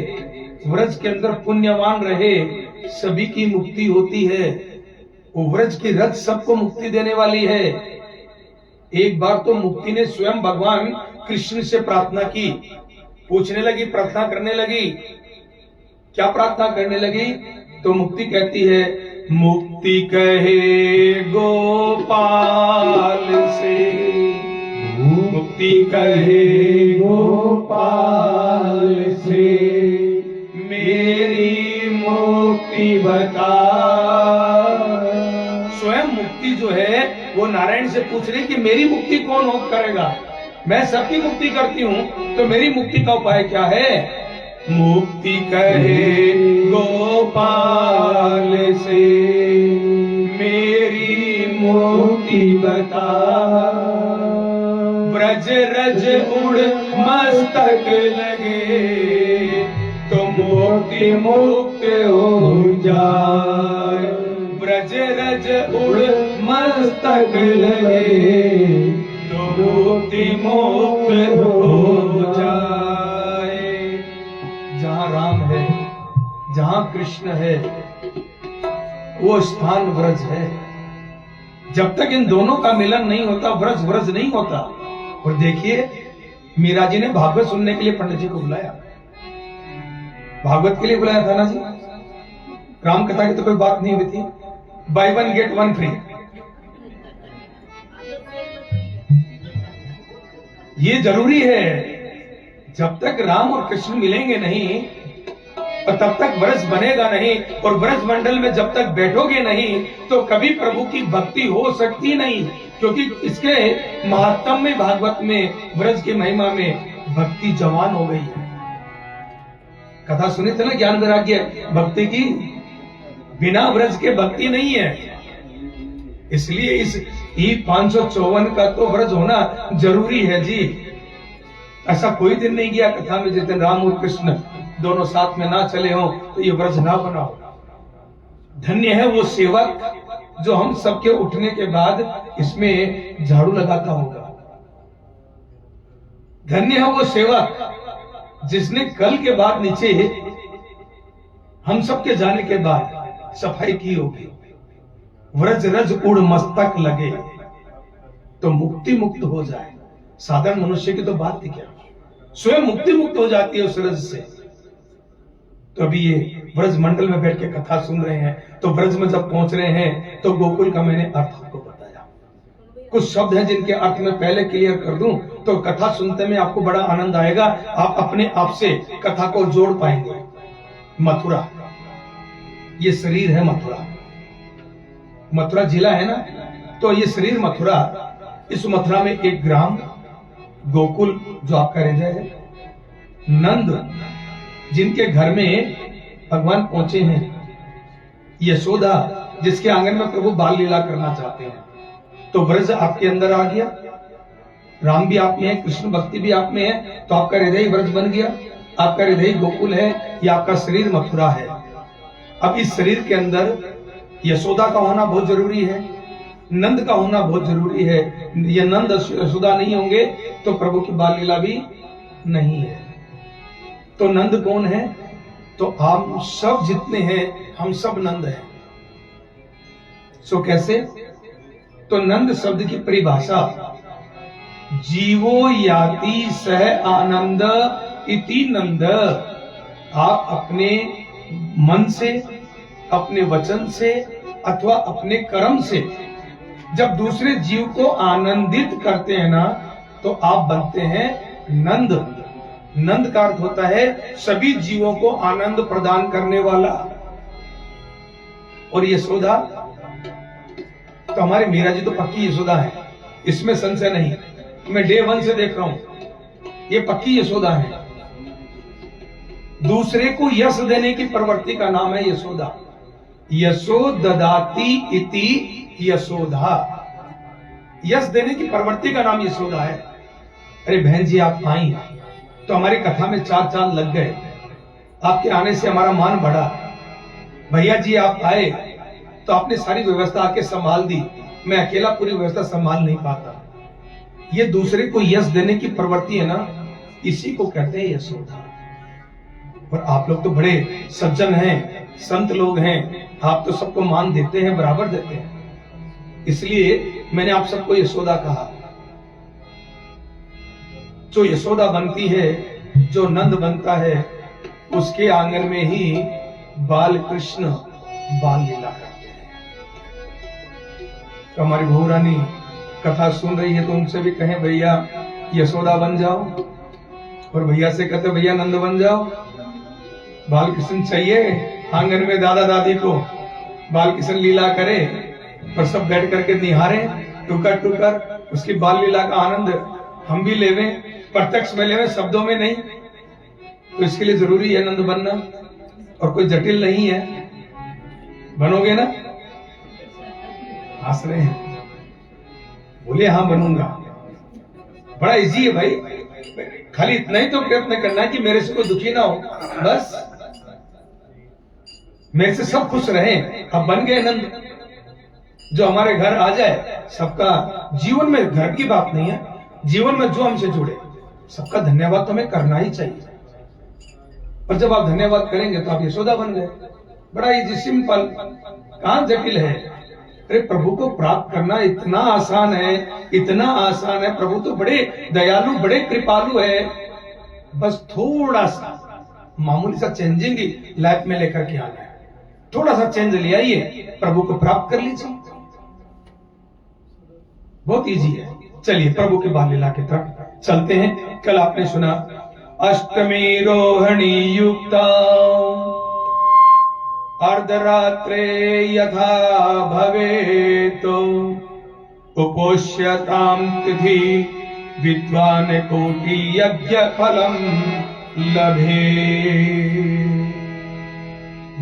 व्रज के अंदर पुण्यवान रहे, सभी की मुक्ति होती है। वो व्रज की रज सबको मुक्ति देने वाली है। एक बार तो मुक्ति ने स्वयं भगवान कृष्ण से प्रार्थना की, पूछने लगी, प्रार्थना करने लगी। क्या प्रार्थना करने लगी, तो मुक्ति कहती है मुक्ति कहे गोपाल से, मुक्ति कहे गोपाल से, मेरी मुक्ति बता। स्वयं मुक्ति जो है वो नारायण से पूछ रही कि मेरी मुक्ति कौन हो करेगा, मैं सबकी मुक्ति करती हूं, तो मेरी मुक्ति का उपाय क्या है। मुक्ति कहे गोपाल से, मेरी मुक्ति बता। व्रज रज उड़ मस्तक लगे, तो मुक्ति मुक्त हो जाए। व्रज रज उड़ मस्तक लगे, तो मुक्ति मुक्त हो जाए। जहां राम है, जहां कृष्ण है, वो स्थान व्रज है। जब तक इन दोनों का मिलन नहीं होता व्रज व्रज नहीं होता। और देखिए मीरा जी ने भागवत सुनने के लिए पंडित जी को बुलाया, भागवत के लिए बुलाया था ना जी। राम कथा की तो कोई बात नहीं हुई थी, by one get one free. ये जरूरी है। जब तक राम और कृष्ण मिलेंगे नहीं और तब तक व्रज बनेगा नहीं, और व्रज मंडल में जब तक बैठोगे नहीं तो कभी प्रभु की भक्ति हो सकती नहीं। क्योंकि इसके महात्म में, भागवत में, व्रज की महिमा में भक्ति जवान हो गई है। कथा सुनी थे ना ज्ञान वैराग्य भक्ति की, बिना व्रज के भक्ति नहीं है। इसलिए इस E554 का तो व्रज होना जरूरी है जी। ऐसा कोई दिन नहीं गया कथा में जिस दिन राम और कृष्ण दोनों साथ में ना चले हों तो ये व्रज ना बना हो। धन्य है वो सेवक जो हम सबके उठने के बाद इसमें झाड़ू लगाता होगा। धन्य है वो सेवक जिसने कल के बाद नीचे हम सबके जाने के बाद सफाई की होगी। व्रज रज उड़ मस्तक लगे तो मुक्ति मुक्त हो जाए। साधारण मनुष्य की तो बात ही क्या, स्वयं मुक्ति मुक्त हो जाती है उस रज से। तो अभी ये व्रज मंडल में बैठ के कथा सुन रहे हैं, तो व्रज में जब पहुंच रहे हैं तो गोकुल का मैंने अर्थ आपको बताया। कुछ शब्द हैं जिनके अर्थ में पहले क्लियर कर दूं तो कथा सुनते में आपको बड़ा आनंद आएगा। आप अपने आप से कथा को जोड़ पाएंगे। मथुरा, ये शरीर है मथुरा, मथुरा जिला है ना, तो ये शरीर मथुरा। इस मथुरा में एक ग्राम गोकुल जो आपका हृदय है, नंद जिनके घर में भगवान पहुंचे हैं, यशोदा जिसके आंगन में प्रभु बाल लीला करना चाहते हैं। तो व्रज आपके अंदर आ गया, राम भी आप में है, कृष्ण भक्ति भी आप में है, तो आपका हृदय व्रज बन गया। आपका हृदय गोकुल है, या आपका शरीर मथुरा है। अब इस शरीर के अंदर यशोदा का होना बहुत जरूरी है, नंद का होना बहुत जरूरी है। ये नंद यशोदा नहीं होंगे तो प्रभु की बाल लीला भी नहीं है। तो नंद कौन है? तो हम सब जितने हैं हम सब नंद हैं। सो कैसे? तो नंद शब्द की परिभाषा जीवो याति सह आनंद इति नंद। आप अपने मन से, अपने वचन से अथवा अपने कर्म से जब दूसरे जीव को आनंदित करते हैं ना, तो आप बनते हैं नंद। नंद का अर्थ होता है सभी जीवों को आनंद प्रदान करने वाला। और यशोदा तो हमारे मीरा जी तो पक्की यशोदा है, इसमें संशय नहीं। मैं डे 1 से देख रहा हूं, ये पक्की यशोदा है। दूसरे को यश देने की प्रवृत्ति का नाम है यशोदा। यशो ददाती इति यशोदा। यश देने की प्रवृत्ति का नाम यशोदा है। अरे बहन जी आप आई तो हमारी कथा में 4 चांद लग गए। आपके आने से हमारा मान बढ़ा। भैया जी आप आए तो आपने सारी व्यवस्था आके संभाल दी। मैं अकेला पूरी व्यवस्था संभाल नहीं पाता। ये दूसरे को यश देने की प्रवृत्ति है ना, इसी को कहते हैं यशोदा। और आप लोग तो बड़े सज्जन हैं, संत लोग हैं, आप तो सबको मान देते हैं, बराबर देते हैं, इसलिए मैंने आप सबको यशोदा कहा। जो यशोदा बनती है, जो नंद बनता है, उसके आंगन में ही बाल कृष्ण बाल लीला करते हैं। तो हमारी बहू रानी कथा सुन रही है तो उनसे भी कहें भैया यशोदा बन जाओ, और भैया से कहते भैया नंद बन जाओ। बाल कृष्ण चाहिए आंगन में, दादा दादी को बाल कृष्ण लीला करे और सब बैठ करके निहारे टुकर टुकर उसकी बाल लीला का आनंद हम भी लेवे, प्रत्यक्ष में लेवे, शब्दों में नहीं। तो इसके लिए जरूरी है नंद बनना, और कोई जटिल नहीं है। बनोगे ना? हंस रहे हैं, बोले हाँ बनूंगा। बड़ा इजी है भाई, खाली इतना ही तो प्रयत्न करना है कि मेरे से कोई दुखी ना हो, बस मेरे से सब खुश रहे। अब बन गए नंद, जो हमारे घर आ जाए। सबका जीवन में घर की बात नहीं है, जीवन में जो हमसे जुड़े सबका धन्यवाद तो हमें करना ही चाहिए। और जब आप धन्यवाद करेंगे तो आप यशोदा बन गए। बड़ा इजी, सिंपल, कहां जटिल है। अरे प्रभु को प्राप्त करना इतना आसान है, इतना आसान है। प्रभु तो बड़े दयालु, बड़े कृपालु है। बस थोड़ा सा मामूली सा चेंजिंग लाइफ में लेकर के आना है। थोड़ा सा चेंज ले आइए, प्रभु को प्राप्त कर लीजिए। बहुत इजी है। चलिए प्रभु के बाल लीला की तरफ चलते हैं। कल आपने सुना अष्टमी रोहिणी युक्ता अर्धरात्रे यथा भवेत् उपोष्यतां तिथि विद्वान कोटि यज्ञ फलम लभे।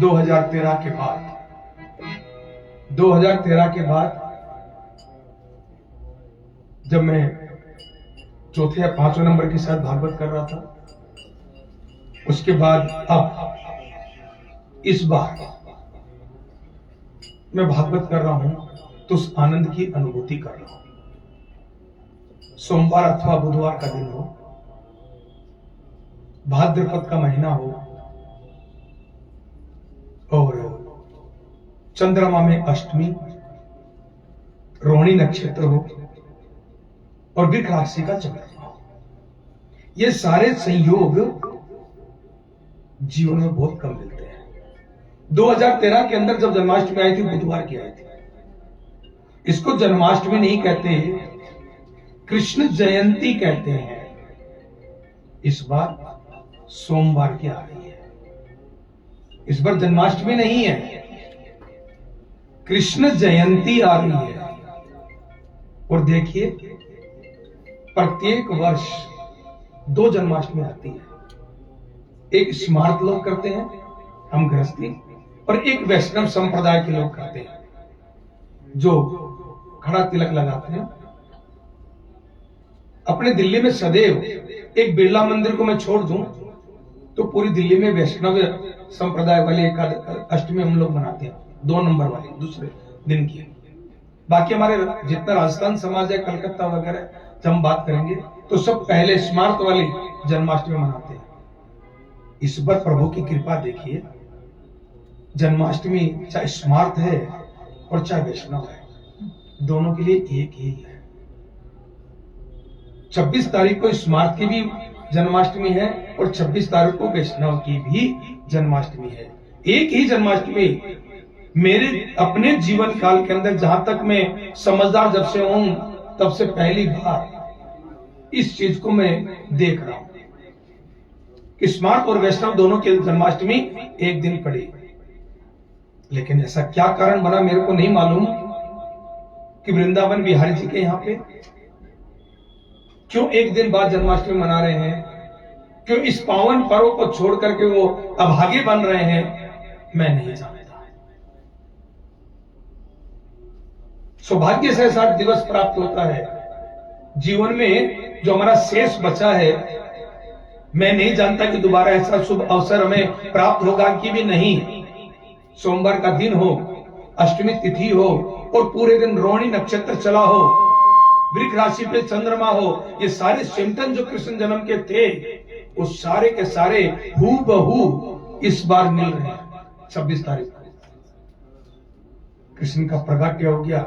2013 के बाद 2013 के बाद जब मैं चौथे या 5वें नंबर के साथ भागवत कर रहा था, उसके बाद अब इस बार मैं भागवत कर रहा हूं तो उस आनंद की अनुभूति कर रहा हूं। सोमवार अथवा बुधवार का दिन हो, भाद्रपद का महीना हो और चंद्रमा में अष्टमी, रोहिणी नक्षत्र हो और वृक्ष राशि का चंद्रमा हो, ये सारे संयोग जीवन में बहुत कम मिलते हैं। 2013 के अंदर जब जन्माष्टमी आई थी, बुधवार की आई थी। इसको जन्माष्टमी नहीं कहते, कृष्ण जयंती कहते हैं। इस बार सोमवार की आ रही है। इस बार जन्माष्टमी नहीं है, कृष्ण जयंती आ रही है। और देखिए प्रत्येक वर्ष 2 जन्माष्टमी आती है। एक स्मार्त लोग करते हैं, हम गृहस्थी, और एक वैष्णव संप्रदाय के लोग करते हैं, जो खड़ा तिलक लगाते हैं। अपने दिल्ली में सदैव एक बिरला मंदिर को मैं छोड़ दूं तो पूरी दिल्ली में वैष्णव संप्रदाय वाले अष्टमी हम लोग मनाते हैं, 2 नंबर वाले दूसरे दिन की। बाकी हमारे जितना राजस्थान समाज है, कलकत्ता वगैरह जब हम बात करेंगे तो सब पहले स्मार्त वाली जन्माष्टमी मनाते हैं। इस बार प्रभु की कृपा देखिए, जन्माष्टमी चाहे स्मार्त है और चाहे वैष्णव है, दोनों के लिए एक ही है। 26 तारीख को स्मार्त की भी जन्माष्टमी है और 26 तारीख को वैष्णव की भी जन्माष्टमी है। एक ही जन्माष्टमी मेरे अपने जीवन काल के अंदर, जहां तक मैं समझदार जब से हूं तब से पहली बार इस चीज को मैं देख रहा हूं कि स्मार्त और वैष्णव दोनों की जन्माष्टमी एक दिन पड़ी। लेकिन ऐसा क्या कारण बना मेरे को नहीं मालूम कि वृंदावन बिहारी जी के यहां पे क्यों एक दिन बाद जन्माष्टमी मना रहे हैं, क्यों इस पावन पर्व को छोड़ करके वो अभागे बन रहे हैं, मैं नहीं जानता। सौभाग्य से ऐसा दिवस प्राप्त होता है जीवन में, जो हमारा शेष बचा है, मैं नहीं जानता कि दोबारा ऐसा शुभ अवसर हमें प्राप्त होगा कि भी नहीं। सोमवार का दिन हो, अष्टमी तिथि हो और पूरे दिन रोहिणी नक्षत्र चला हो, वृक राशि पे चंद्रमा हो, ये सारे सिम्टम जो कृष्ण जन्म के थे वो सारे के सारे हूबहू इस बार मिल रहे हैं। 26 तारीख को कृष्ण का प्रगट्य हो गया।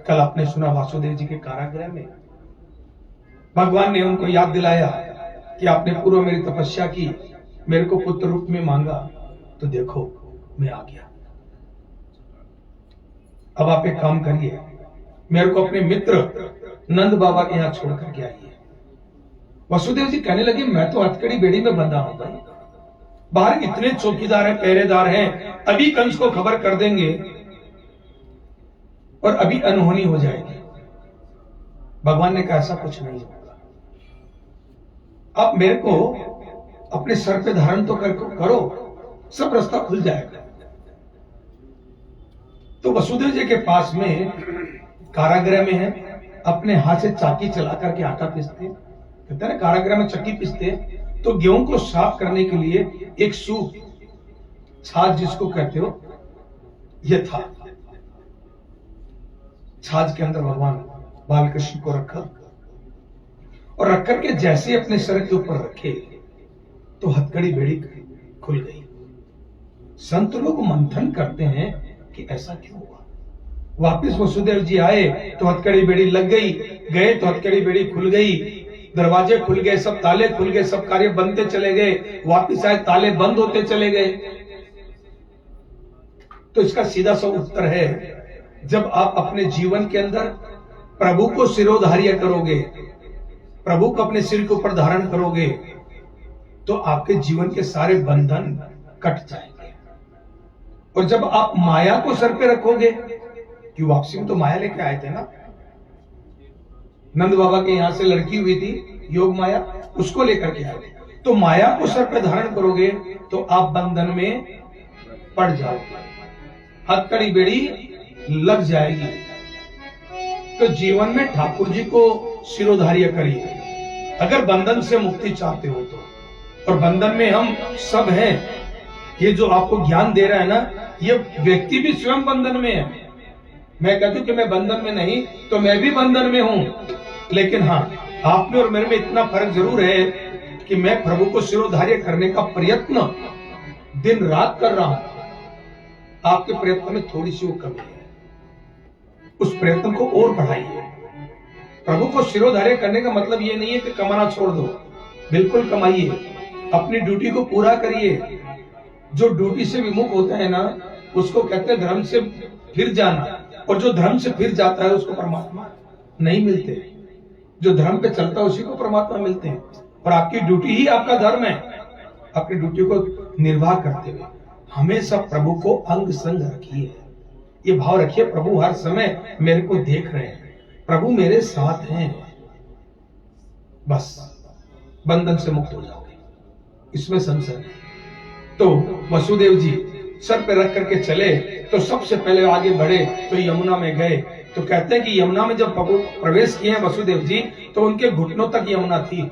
कल आपने सुना वासुदेव जी के कारागृह में भगवान ने उनको याद दिलाया कि आपने पूर्व मेरी तपस्या की, मेरे को पुत्र रूप में मांगा, तो देखो मैं आ गया। अब आप एक काम करिए, मेरे को अपने मित्र नंद बाबा के यहां छोड़ करके आइए। वसुदेव जी कहने लगे, मैं तो हथकड़ी बेड़ी में बंधा हूं भाई, बाहर इतने चौकीदार हैं, पहरेदार हैं, अभी कंस को खबर कर देंगे और अभी अनहोनी हो जाएगी। भगवान ने कहा ऐसा कुछ नहीं होगा, आप मेरे को अपने सर पे धारण तो करो, सब रास्ता खुल जाएगा। तो वसुदेव जी के पास में कारागृह में है, अपने हाथ से चाकी चला करके आटा पीसते, कहते हैं कारागृह में चक्की पीसते, तो गेहूं को साफ करने के लिए एक सूप, छाछ जिसको कहते हो, यह था। छाछ के अंदर भगवान बालकृष्ण को रखा और रख करके जैसे अपने सर के ऊपर रखे तो हथकड़ी बेड़ी खुल गई। संत लोग मंथन करते हैं कि ऐसा क्यों हुआ। वापिस वसुदेव जी आए तो हथकड़ी बेड़ी लग गई, गए तो हथकड़ी बेड़ी खुल गई, दरवाजे खुल गए, सब ताले खुल गए, सब कार्य बनते चले गए, वापिस आए ताले बंद होते चले गए। तो इसका सीधा सा उत्तर है, जब आप अपने जीवन के अंदर प्रभु को सिरोधार्य करोगे, प्रभु को अपने सिर के ऊपर धारण करोगे, तो आपके जीवन के सारे बंधन कट जाएंगे। और जब आप माया को सर पे रखोगे, कि वापसी में तो माया लेके आए थे ना, नंद बाबा के यहां से लड़की हुई थी योग माया, उसको लेकर के आए थे, तो माया को सर पे धारण करोगे तो आप बंधन में पड़ जाओगे, हथकड़ी बेड़ी लग जाएगी। तो जीवन में ठाकुर जी को सिरोधार्य करिए अगर बंधन से मुक्ति चाहते हो तो। और बंधन में हम सब हैं, ये जो आपको ज्ञान दे रहा है ना, ये व्यक्ति भी स्वयं बंधन में है। मैं कहती हूं कि मैं बंधन में नहीं, तो मैं भी बंधन में हूं, लेकिन हाँ, आप में और मेरे में इतना फर्क जरूर है कि मैं प्रभु को सिरोधार्य करने का प्रयत्न दिन रात कर रहा हूं। आपके प्रयत्न में थोड़ी सी वो कमी है, उस प्रयत्न को और बढ़ाइए। प्रभु को सिरोधार्य करने का मतलब ये नहीं है कि कमाना छोड़ दो, बिल्कुल कमाइए, अपनी ड्यूटी को पूरा करिए। जो ड्यूटी से विमुख होता है ना, उसको कहते हैं धर्म से फिर जाना, और जो धर्म से फिर जाता है उसको परमात्मा नहीं मिलते। जो धर्म पे चलता है उसी को परमात्मा मिलते हैं। और आपकी ड्यूटी ही आपका धर्म है। अपनी ड्यूटी को निर्वाह करते हुए हमेशा प्रभु को अंग संग रखिए, ये भाव रखिए, प्रभु हर समय मेरे को देख रहे हैं, प्रभु मेरे साथ हैं, बस बंधन से मुक्त हो जाओगे, इसमें संशय नहीं। तो वसुदेव जी सर पे रख करके चले, तो सबसे पहले आगे बढ़े तो यमुना में गए। तो कहते हैं कि यमुना में जब प्रवेश किए हैं वसुदेव जी, तो उनके घुटनों तक यमुना थी।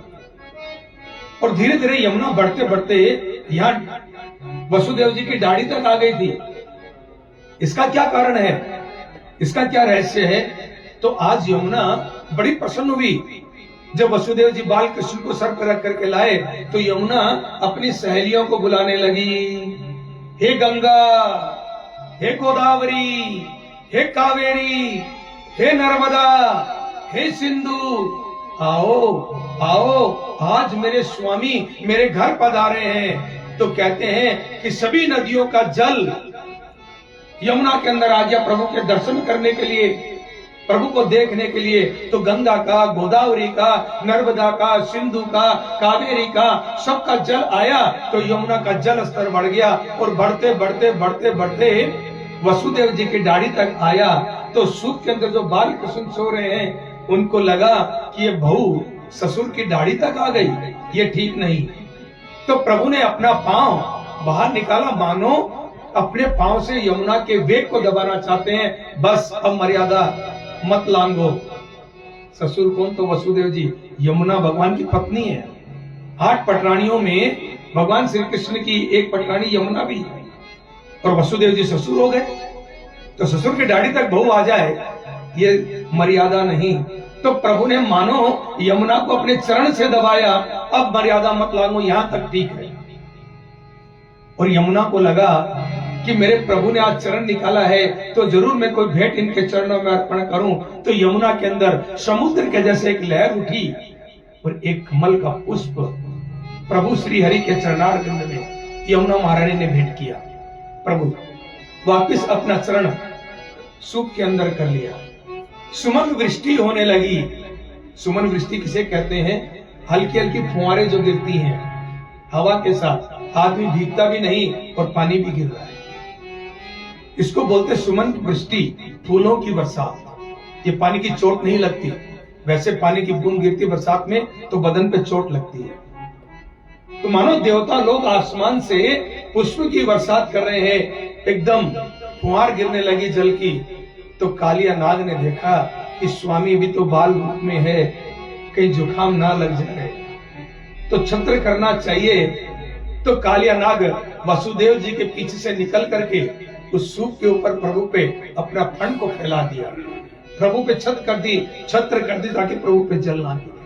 और धीरे धीरे यमुना बढ़ते बढ़ते यहाँ वसुदेव जी की दाढ़ी तक आ गई थी। इसका क्या कारण है, इसका क्या रहस्य है? तो आज यमुना बड़ी प्रसन्न हुई जब वसुदेव जी बाल कृष्ण को सर पर रख करके लाए, तो यमुना अपनी सहेलियों को बुलाने लगी, हे गंगा, हे गोदावरी, हे कावेरी, हे नर्मदा, हे सिंधु, आओ आओ, आज मेरे स्वामी मेरे घर पधारे हैं। तो कहते हैं कि सभी नदियों का जल यमुना के अंदर आ गया प्रभु के दर्शन करने के लिए, प्रभु को देखने के लिए। तो गंगा का, गोदावरी का, नर्मदा का, सिंधु का, कावेरी का, सबका जल आया। तो यमुना का जल स्तर बढ़ गया और बढ़ते बढ़ते बढ़ते बढ़ते वसुदेव जी की दाढ़ी तक आया। तो सूप के अंदर जो बाल कृष्ण सो रहे हैं, उनको लगा कि ये बहू ससुर की दाढ़ी तक आ गई, ये ठीक नहीं। तो प्रभु ने अपना पांव बाहर निकाला, मानो अपने पांव से यमुना के वेग को दबाना चाहते हैं। बस अब मर्यादा मत लांघो। ससुर कौन? तो वसुदेव जी, यमुना भगवान की पत्नी है। 8 पटरानियों में भगवान श्री कृष्ण की एक पटरानी यमुना भी है, और वसुदेव जी ससुर हो गए। तो ससुर की दाढ़ी तक बहू आ जाए, ये मर्यादा नहीं। तो प्रभु ने मानो यमुना को अपने चरण से दबाया, अब मर्यादा मत लांघो, यहां तक ठीक है। और यमुना को लगा कि मेरे प्रभु ने आज चरण निकाला है, तो जरूर मैं कोई भेंट इनके चरणों में अर्पण करूं। तो यमुना के अंदर समुद्र के जैसे एक लहर उठी और एक कमल का पुष्प प्रभु श्री हरि के चरणारविंद में यमुना महारानी ने भेंट किया। प्रभु वापिस अपना चरण सूप के अंदर कर लिया। सुमन वृष्टि होने लगी। सुमन वृष्टि किसे कहते हैं? हल्की हल्की फुहारे जो गिरती हैं हवा के साथ, आदमी भीगता भी नहीं और पानी भी गिर रहा है, इसको बोलते सुमन वृष्टि, फूलों की बरसात। ये पानी की चोट नहीं लगती, वैसे पानी की बूंद गिरती बरसात में तो बदन पे चोट लगती है। तो मानो देवता लोग आसमान से पुष्प की बरसात कर रहे हैं, एकदम फुहार गिरने लगी जल की। तो कालिया नाग ने देखा कि स्वामी भी तो बाल रूप में है, कहीं जुकाम ना लग जाए, तो छत्र करना चाहिए। तो कालिया नाग वसुदेव जी के पीछे से निकल करके उस सूप के ऊपर प्रभु पे अपना फण को फैला दिया, प्रभु पे छत्र कर दी ताकि प्रभु पे जल ना गिरे।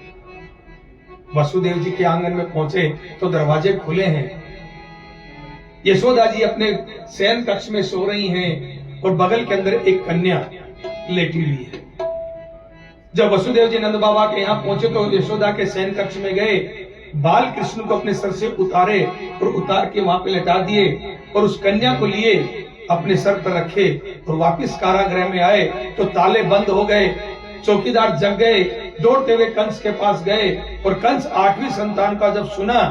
वसुदेव जी के आंगन में पहुंचे तो दरवाजे खुले हैं। यशोदा जी अपने शयन कक्ष में सो रही हैं और बगल के अंदर एक कन्या लेटी हुई है। जब वसुदेव जी नंद बाबा के यहाँ पहुंचे तो यशोदा के शयन कक्ष में गए, बाल कृष्ण को अपने सर से उतारे और उतार के वहां पे लटा दिए और उस कन्या को लिए अपने सर पर रखे और वापिस कारागृह में आए। तो ताले बंद हो गए, चौकीदार जग गए, दौड़ते हुए कंस के पास गए और कंस 8वीं संतान का जब सुना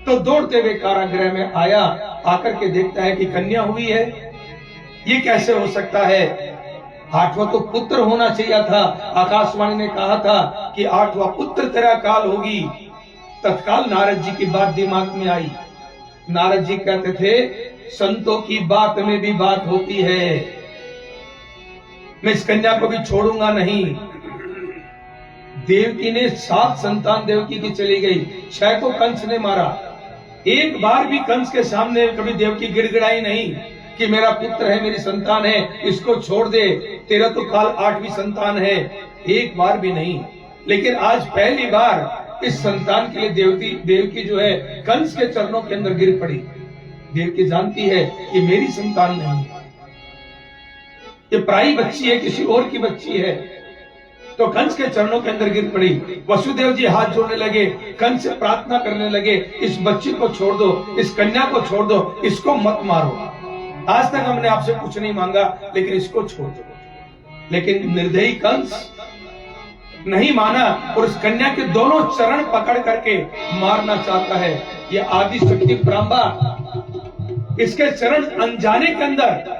तो दौड़ते हुए कारागृह में आया। आकर के देखता है कि कन्या हुई है, ये कैसे हो सकता है? 8वां तो पुत्र होना चाहिए था। आकाशवाणी ने कहा था कि 8वां पुत्र तेरा काल होगी। तत्काल नारद जी की बात दिमाग में आई। नारद जी कहते थे संतों की बात में भी बात होती है, मैं इस कन्या को भी छोड़ूंगा नहीं। देवकी ने 7 संतान देवकी की चली गई, 6 को कंस ने मारा। एक बार भी कंस के सामने कभी देवकी गिड़गिड़ाई नहीं कि मेरा पुत्र है, मेरी संतान है, इसको छोड़ दे, तेरा तो काल 8वीं संतान है, एक बार भी नहीं। लेकिन आज पहली बार इस संतान के लिए देवकी जो है कंस के चरणों के अंदर गिर पड़ी। देवकी जानती है कि मेरी संतान नहीं है, ये पराई बच्ची है, किसी और की बच्ची है। तो कंस के चरणों के अंदर गिर पड़ी। वसुदेव जी हाथ जोड़ने लगे, कंस से प्रार्थना करने लगे, इस बच्ची को छोड़ दो, इस कन्या को छोड़ दो, इसको मत मारो। आज तक हमने आपसे कुछ नहीं मांगा, लेकिन इसको छोड़ दो। लेकिन निर्दयी कंस नहीं माना और उस कन्या के दोनों चरण पकड़ करके मारना चाहता है। ये आदि शक्ति ब्रह्मा, इसके चरण अनजाने के अंदर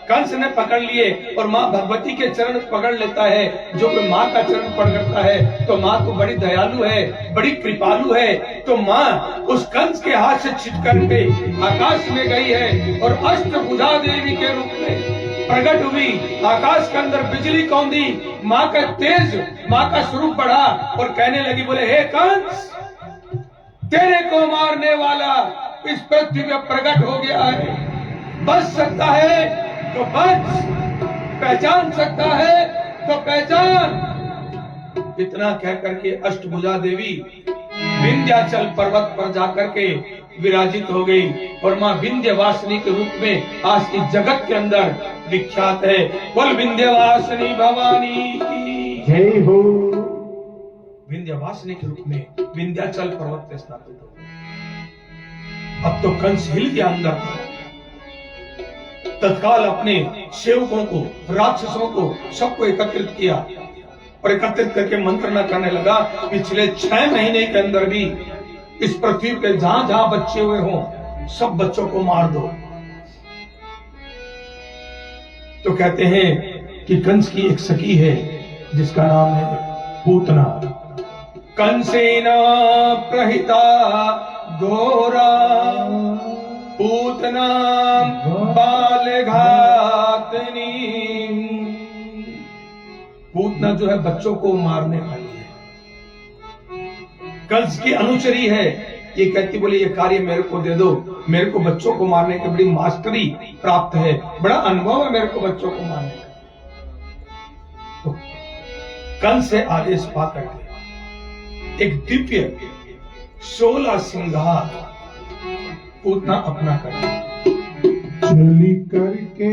कंस ने पकड़ लिए और माँ भगवती के चरण पकड़ लेता है। जो कोई माँ का चरण पकड़ता है तो माँ तो बड़ी दयालु है, बड़ी कृपालु है। तो माँ उस कंस के हाथ से छिटकर के आकाश में गई है और अष्टभुजा देवी के रूप में प्रकट हुई। आकाश के अंदर बिजली कौंधी, माँ का तेज, माँ का स्वरूप बढ़ा और कहने लगी, बोले हे कंस, तेरे को मारने वाला इस पृथ्वी में प्रकट हो गया है। बच सकता है तो बच, पहचान सकता है तो पहचान। इतना कह करके अष्टभुजा देवी विंध्याचल पर्वत पर जाकर के विराजित हो गई और मां विंध्यवासिनी के रूप में आज इस जगत के अंदर विख्यात है। बोल विंध्यवासिनी भवानी की जय हो। विंध्यवासिनी के रूप में विंध्याचल पर्वत पे स्थापित हो गई। अब तो कंस हिल गया अंदर। तत्काल अपने सेवकों को, राक्षसों को, सबको एकत्रित किया और एकत्रित करके मंत्रणा करने लगा। पिछले 6 महीने के अंदर भी इस पृथ्वी पे जहां जहां बच्चे हुए हों, सब बच्चों को मार दो। तो कहते हैं कि कंस की एक सखी है जिसका नाम है पूतना। कंसेन प्रहिता घोरा पूतना बाल घातनी। पूतना जो है बच्चों को मारने वाली है, कंस की अनुचरी है। ये कहती बोले ये कार्य मेरे को दे दो, मेरे को बच्चों को मारने की बड़ी मास्टरी प्राप्त है, बड़ा अनुभव है मेरे को बच्चों को मारने का। तो कंस से आदेश पाकर के एक दिव्य 16 श्रृंगार पूतना अपना कर चली करके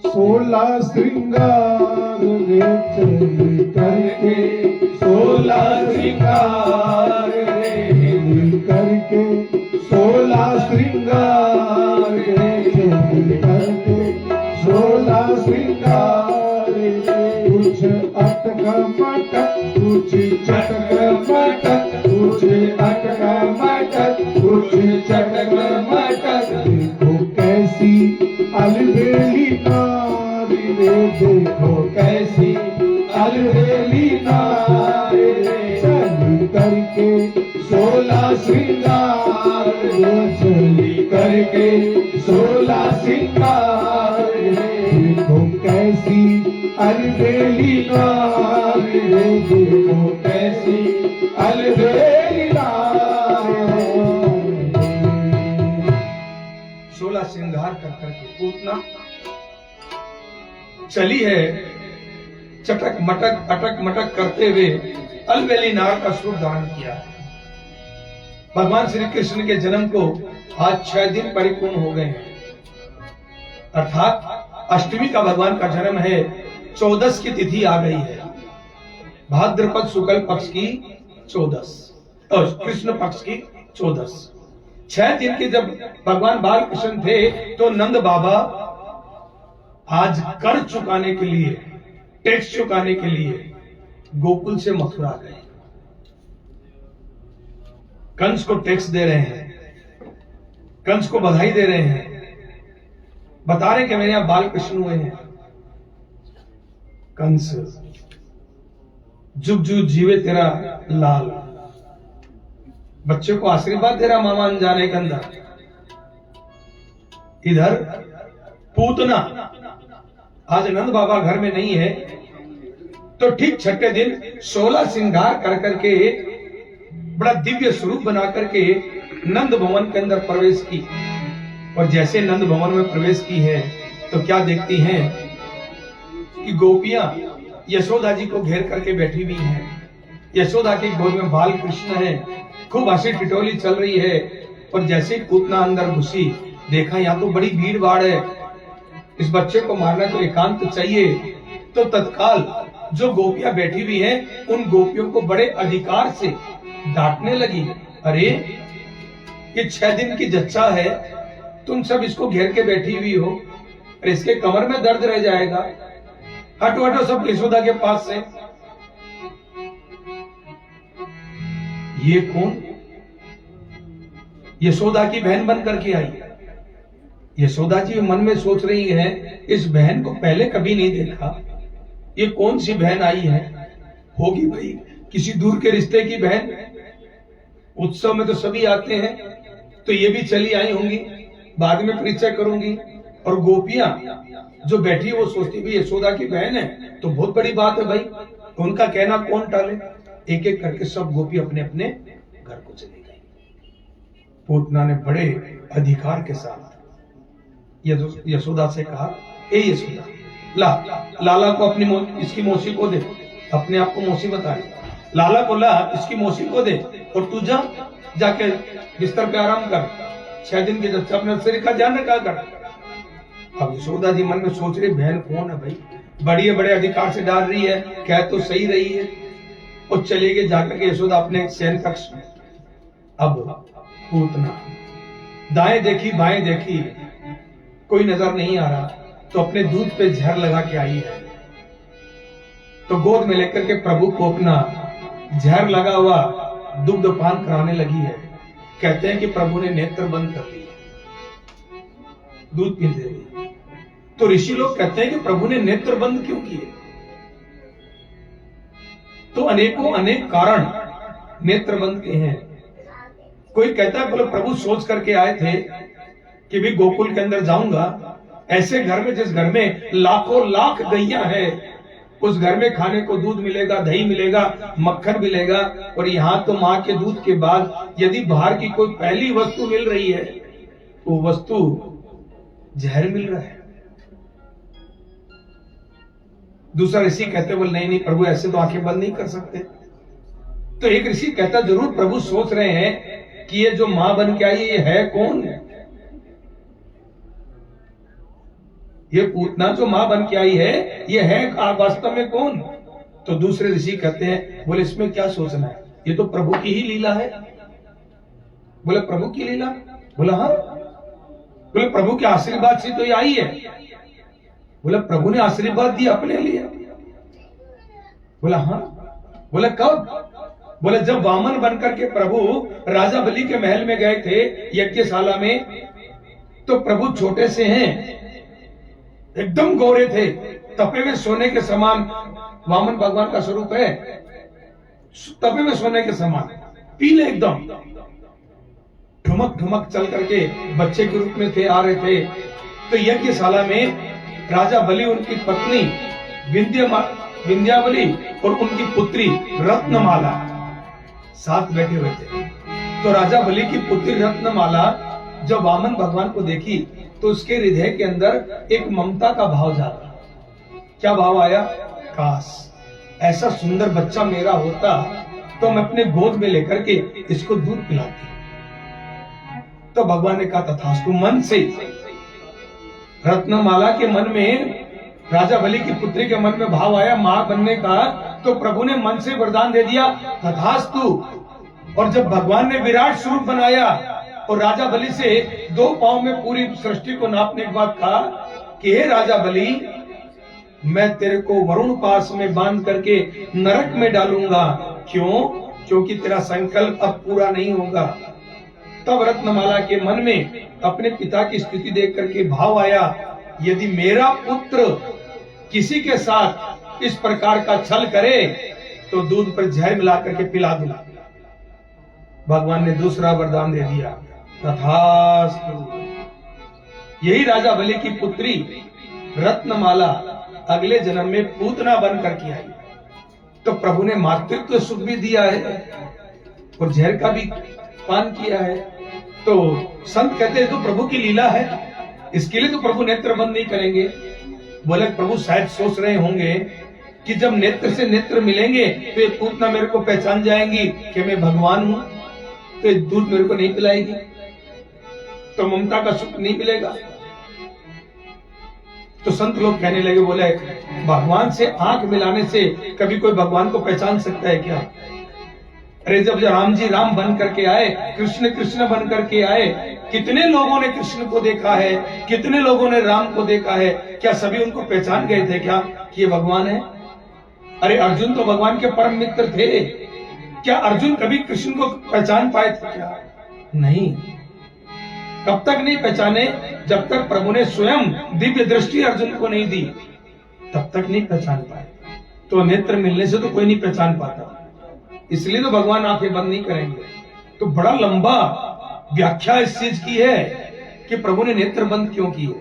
16 श्रृंगार रे, चली करके 16 श्रृंगार रे, चली करके 16 श्रृंगार रे, चली करके 16 श्रृंगार रे। कुछ अटक मटक, कुछ चटक मटक, कुछ अटक मटक, कुछ चटक मटक। देखो कैसी अलबेली नारी रे, देखो कैसी अलबेली नारी रे। चली करके 16 श्रृंगार रे, चली करके 16 श्रृंगार रे। देखो कैसी अलबेली नारी रे, देखो कैसी अलबेली नारी। 16 श्रृंगार कर करके पूतना चली है, चटक मटक अटक मटक करते हुए अलबेली नार का स्वरूप धारण किया है। भगवान श्री कृष्ण के जन्म को आज 6 दिन परिपूर्ण हो गए हैं, अर्थात अष्टमी का भगवान का जन्म है, 14 की तिथि आ गई है, भाद्रपद शुक्ल पक्ष की 14 और कृष्ण पक्ष की 14। 6 दिन के जब भगवान बाल कृष्ण थे तो नंद बाबा आज कर चुकाने के लिए, टैक्स चुकाने के लिए गोकुल से मथुरा गए। कंस को टैक्स दे रहे हैं, कंस को बधाई दे रहे हैं, बता रहे कि मेरे यहां बाल कृष्ण हुए हैं। कंस जुग जुग जीवे तेरा लाल, बच्चे को आशीर्वाद दे रहा मामा अनजाने के अंदर। इधर पूतना आज नंद बाबा घर में नहीं है, तो ठीक 6ठे दिन 16 श्रृंगार कर करके बड़ा दिव्य स्वरूप बना करके नंद भवन के अंदर प्रवेश की। और जैसे नंद भवन में प्रवेश की है तो क्या देखती हैं कि गोपियां यशोदा जी को घेर करके बैठी हुई हैं। यशोदा की गोद में बाल कृष्ण है, खूब हंसी टिटोली चल रही है। और जैसे ही पूतना अंदर घुसी, देखा यहाँ तो बड़ी भीड़ भाड़ है, इस बच्चे को मारना तो एकांत चाहिए। तो तत्काल जो गोपियां बैठी हुई हैं, उन गोपियों को बड़े अधिकार से डांटने लगी। अरे ये 6 दिन की जच्चा है, तुम सब इसको घेर के बैठी हुई हो, और इसके कमर में दर्द रह जाएगा। हटो हटो सब यशोदा के पास से। ये कौन? यशोदा की बहन बन करके आई। यशोदा जी मन में सोच रही है, इस बहन को पहले कभी नहीं देखा, ये कौन सी बहन आई है? होगी भाई किसी दूर के रिश्ते की बहन। उत्सव में तो सभी आते हैं, तो ये भी चली आई होंगी, बाद में परिचय करूंगी। और गोपियां जो बैठी वो सोचती भी यशोदा की बहन है तो बहुत बड़ी बात है भाई, उनका कहना कौन टाले। एक एक करके सब गोपी अपने अपने घर को चली गई। पूतना ने बड़े अधिकार के साथ यशोदा से कहा, ए यशोदा, लाला को अपनी इसकी मौसी को दे, अपने आप को मौसी बता रही, लाला को ला, इसकी मौसी को दे, और तू जाके बिस्तर पे आराम कर, 6 दिन के जब अपने शरीर का ध्यान रखा कर। अब यशोदा जी मन में सोच रही, बहन कौन है भाई, बड़े बड़े अधिकार से डाल रही है, कह तो सही रही है। और चले गए जाकर के यशोदा अपने शयन कक्ष में। अब पूतना दाएं देखी बाएं देखी, कोई नजर नहीं आ रहा, तो अपने दूध पे जहर लगा के आई है। तो गोद में लेकर के प्रभु को अपना जहर लगा हुआ दुग्ध पान कराने लगी है। कहते हैं कि प्रभु ने नेत्र बंद कर लिए, दूध पीते हुए। तो ऋषि लोग कहते हैं कि प्रभु ने नेत्र बंद क्यों किए? तो अनेकों अनेक कारण नेत्र बंद के हैं। कोई कहता है बोले प्रभु सोच करके आए थे कि भी गोकुल के अंदर जाऊंगा, ऐसे घर में जिस घर में लाखों लाख गैया है, उस घर में खाने को दूध मिलेगा, दही मिलेगा, मक्खन मिलेगा, और यहाँ तो माँ के दूध के बाद यदि बाहर की कोई पहली वस्तु मिल रही है, वो वस्तु जहर मिल रहा है। दूसरा ऋषि कहते बोले नहीं नहीं प्रभु ऐसे तो आंखें बंद नहीं कर सकते। तो एक ऋषि कहता जरूर प्रभु सोच रहे हैं कि ये जो मां बन के आई ये है कौन? ये पूतना जो मां बन के आई है ये है वास्तव में कौन? तो दूसरे ऋषि कहते हैं बोले इसमें क्या सोचना है, ये तो प्रभु की ही लीला है। बोले प्रभु की लीला? बोला हाँ। बोले प्रभु के आशीर्वाद से तो ये आई है। बोला प्रभु ने आशीर्वाद दिया अपने लिए? बोला हाँ। बोले कब? बोले जब वामन बनकर के प्रभु राजा बलि के महल में गए थे यज्ञशाला में, तो प्रभु छोटे से हैं, एकदम गोरे थे, तपे में सोने के समान। वामन भगवान का स्वरूप है, तपे में सोने के समान, पीले एकदम, ठुमक ठुमक चल करके बच्चे के रूप में थे, आ रहे थे। तो यज्ञशाला में राजा बलि, उनकी पत्नी विंध्यावली और उनकी पुत्री रत्नमाला साथ बैठे हुए थे। तो राजा बलि की पुत्री रत्नमाला जब वामन भगवान को देखी तो उसके हृदय के अंदर एक ममता का भाव जागा। क्या भाव आया? काश ऐसा सुंदर बच्चा मेरा होता तो मैं अपने गोद में लेकर के इसको दूध पिलाती। तो भगवान ने कहा तथास्तु। मन से रत्नमाला के मन में, राजा बलि की पुत्री के मन में भाव आया मां बनने का, तो प्रभु ने मन से वरदान दे दिया तथास्तु। और जब भगवान ने विराट स्वरूप बनाया और राजा बलि से 2 पांव में पूरी सृष्टि को नापने के बाद कहा कि हे राजा बलि, मैं तेरे को वरुण पास में बांध करके नरक में डालूंगा। क्यों? क्योंकि तेरा संकल्प अब पूरा नहीं होगा। तब रत्नमाला के मन में अपने पिता की स्थिति देख करके भाव आया, यदि मेरा पुत्र किसी के साथ इस प्रकार का छल करे तो दूध पर जहर मिला करके पिला दूंगा। भगवान ने दूसरा वरदान दे दिया तथास्तु। यही राजा बलि की पुत्री रत्नमाला अगले जन्म में पूतना बन करके आई। तो प्रभु ने मातृत्व सुख भी दिया है और जहर का भी पान किया है। तो संत कहते हैं तो प्रभु की लीला है, इसके लिए तो प्रभु नेत्र बंद नहीं करेंगे। बोले प्रभु शायद सोच रहे होंगे कि जब नेत्र से नेत्र मिलेंगे तो ये पूतना मेरे को पहचान जाएंगी कि मैं भगवान हूं, तो दूध मेरे को नहीं पिलाएगी, तो ममता का सुख नहीं मिलेगा। तो संत लोग कहने लगे, बोले भगवान से आंख मिलाने से कभी कोई भगवान को पहचान सकता है क्या? अरे जब राम जी राम बन करके आए, कृष्ण कृष्ण बन करके आए, कितने लोगों ने कृष्ण को देखा है, कितने लोगों ने राम को देखा है, क्या सभी उनको पहचान गए थे क्या कि ये भगवान है? अरे अर्जुन तो भगवान के परम मित्र थे, क्या अर्जुन कभी कृष्ण को पहचान पाए थे क्या? नहीं। कब तक नहीं पहचाने? जब तक प्रभु ने स्वयं दिव्य दृष्टि अर्जुन को नहीं दी, तब तक नहीं पहचान पाए। तो नेत्र मिलने से तो कोई नहीं पहचान पाता, इसलिए तो भगवान आंखें बंद नहीं करेंगे। तो बड़ा लंबा व्याख्या इस चीज की है कि प्रभु ने नेत्र बंद क्यों किए।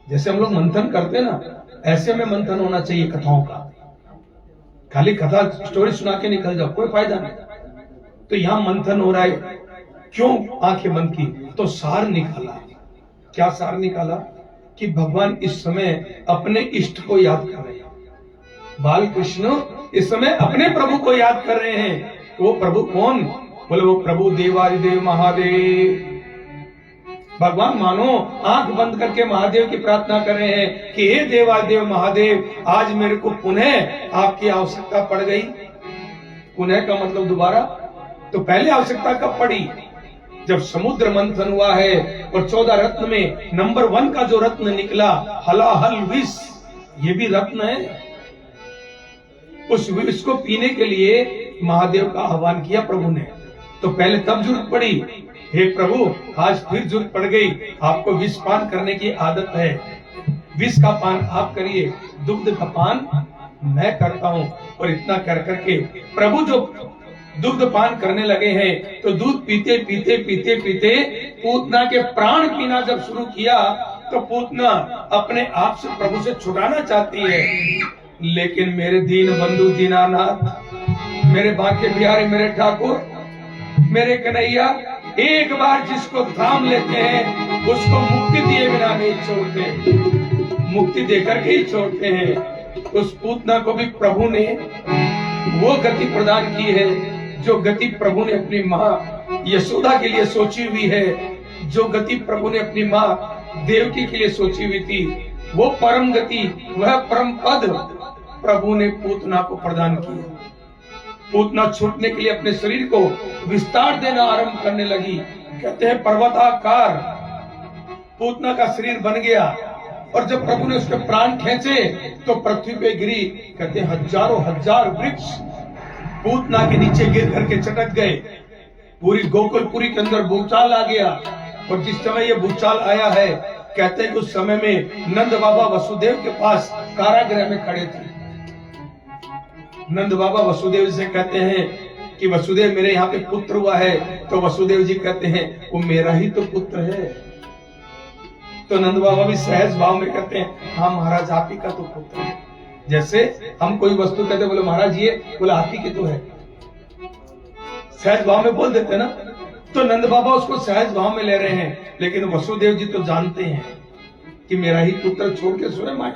जैसे हम लोग मंथन करते ना, ऐसे में मंथन होना चाहिए कथाओं का। खाली कथा स्टोरी सुना के निकल जाओ, कोई फायदा नहीं। तो यहां मंथन हो रहा है, क्यों आंखें बंद की? तो सार निकाला। क्या सार निकाला? कि भगवान इस समय अपने इष्ट को याद कर रहे हैं। बाल कृष्ण इस समय अपने प्रभु को याद कर रहे हैं। तो वो प्रभु कौन? बोले वो प्रभु देवादिदेव महादेव। भगवान मानो आंख बंद करके महादेव की प्रार्थना कर रहे हैं कि हे देवादेव महादेव, आज मेरे को पुनः आपकी आवश्यकता पड़ गई। पुनः का मतलब दोबारा। तो पहले आवश्यकता कब पड़ी? जब समुद्र मंथन हुआ है और 14 रत्न में नंबर 1 का जो रत्न निकला, हलाहल विष, ये भी रत्न है। उस विष को पीने के लिए महादेव का आह्वान किया प्रभु ने। तो पहले तब जरूरत पड़ी, हे प्रभु आज फिर जरूरत पड़ गई, आपको विष पान करने की आदत है, विष का पान आप करिए, दुग्ध का पान मैं करता हूं। और इतना कर करके प्रभु जो दुग्ध पान करने लगे हैं, तो दूध पीते पीते पीते पीते पूतना के प्राण पीना जब शुरू किया, तो पूतना अपने आप से प्रभु से छुड़ाना चाहती है। लेकिन मेरे दीन बंधु दीनानाथ, मेरे बांके बिहारी, मेरे ठाकुर, मेरे कन्हैया, एक बार जिसको थाम लेते हैं उसको मुक्ति दिए बिना नहीं छोड़ते, मुक्ति देकर के ही छोड़ते हैं। उस पूतना को भी प्रभु ने वो गति प्रदान की है जो गति प्रभु ने अपनी माँ यशोदा के लिए सोची हुई है, जो गति प्रभु ने अपनी माँ देवकी के लिए सोची हुई थी। वो परम गति, वह परम पद प्रभु ने पूतना को प्रदान किया। पूतना छूटने के लिए अपने शरीर को विस्तार देना आरंभ करने लगी। कहते हैं पर्वताकार पूतना का शरीर बन गया, और जब प्रभु ने उसके प्राण खींचे तो पृथ्वी पे गिरी। कहते हैं हजारों हजार वृक्ष पूतना के नीचे गिर करके चटक गए। पूरी गोकुलपुरी के अंदर भूचाल आ गया। और जिस समय ये भूचाल आया है, कहते हैं कि उस समय में नंद बाबा वसुदेव के पास कारागृह में खड़े थे। नंद बाबा वसुदेव से कहते हैं कि वसुदेव मेरे यहाँ पे पुत्र हुआ है। तो वसुदेव जी कहते हैं वो मेरा ही तो पुत्र है। तो नंद बाबा भी सहज भाव में कहते हैं हाँ महाराज आप ही का तो पुत्र है। जैसे हम कोई वस्तु कहते बोले महाराज ये, बोले आप ही की तो है, सहज भाव में बोल देते ना। तो नंद बाबा उसको सहज भाव में ले रहे हैं, लेकिन वसुदेव जी तो जानते हैं कि मेरा ही पुत्र छोड़ के स्वयं आए।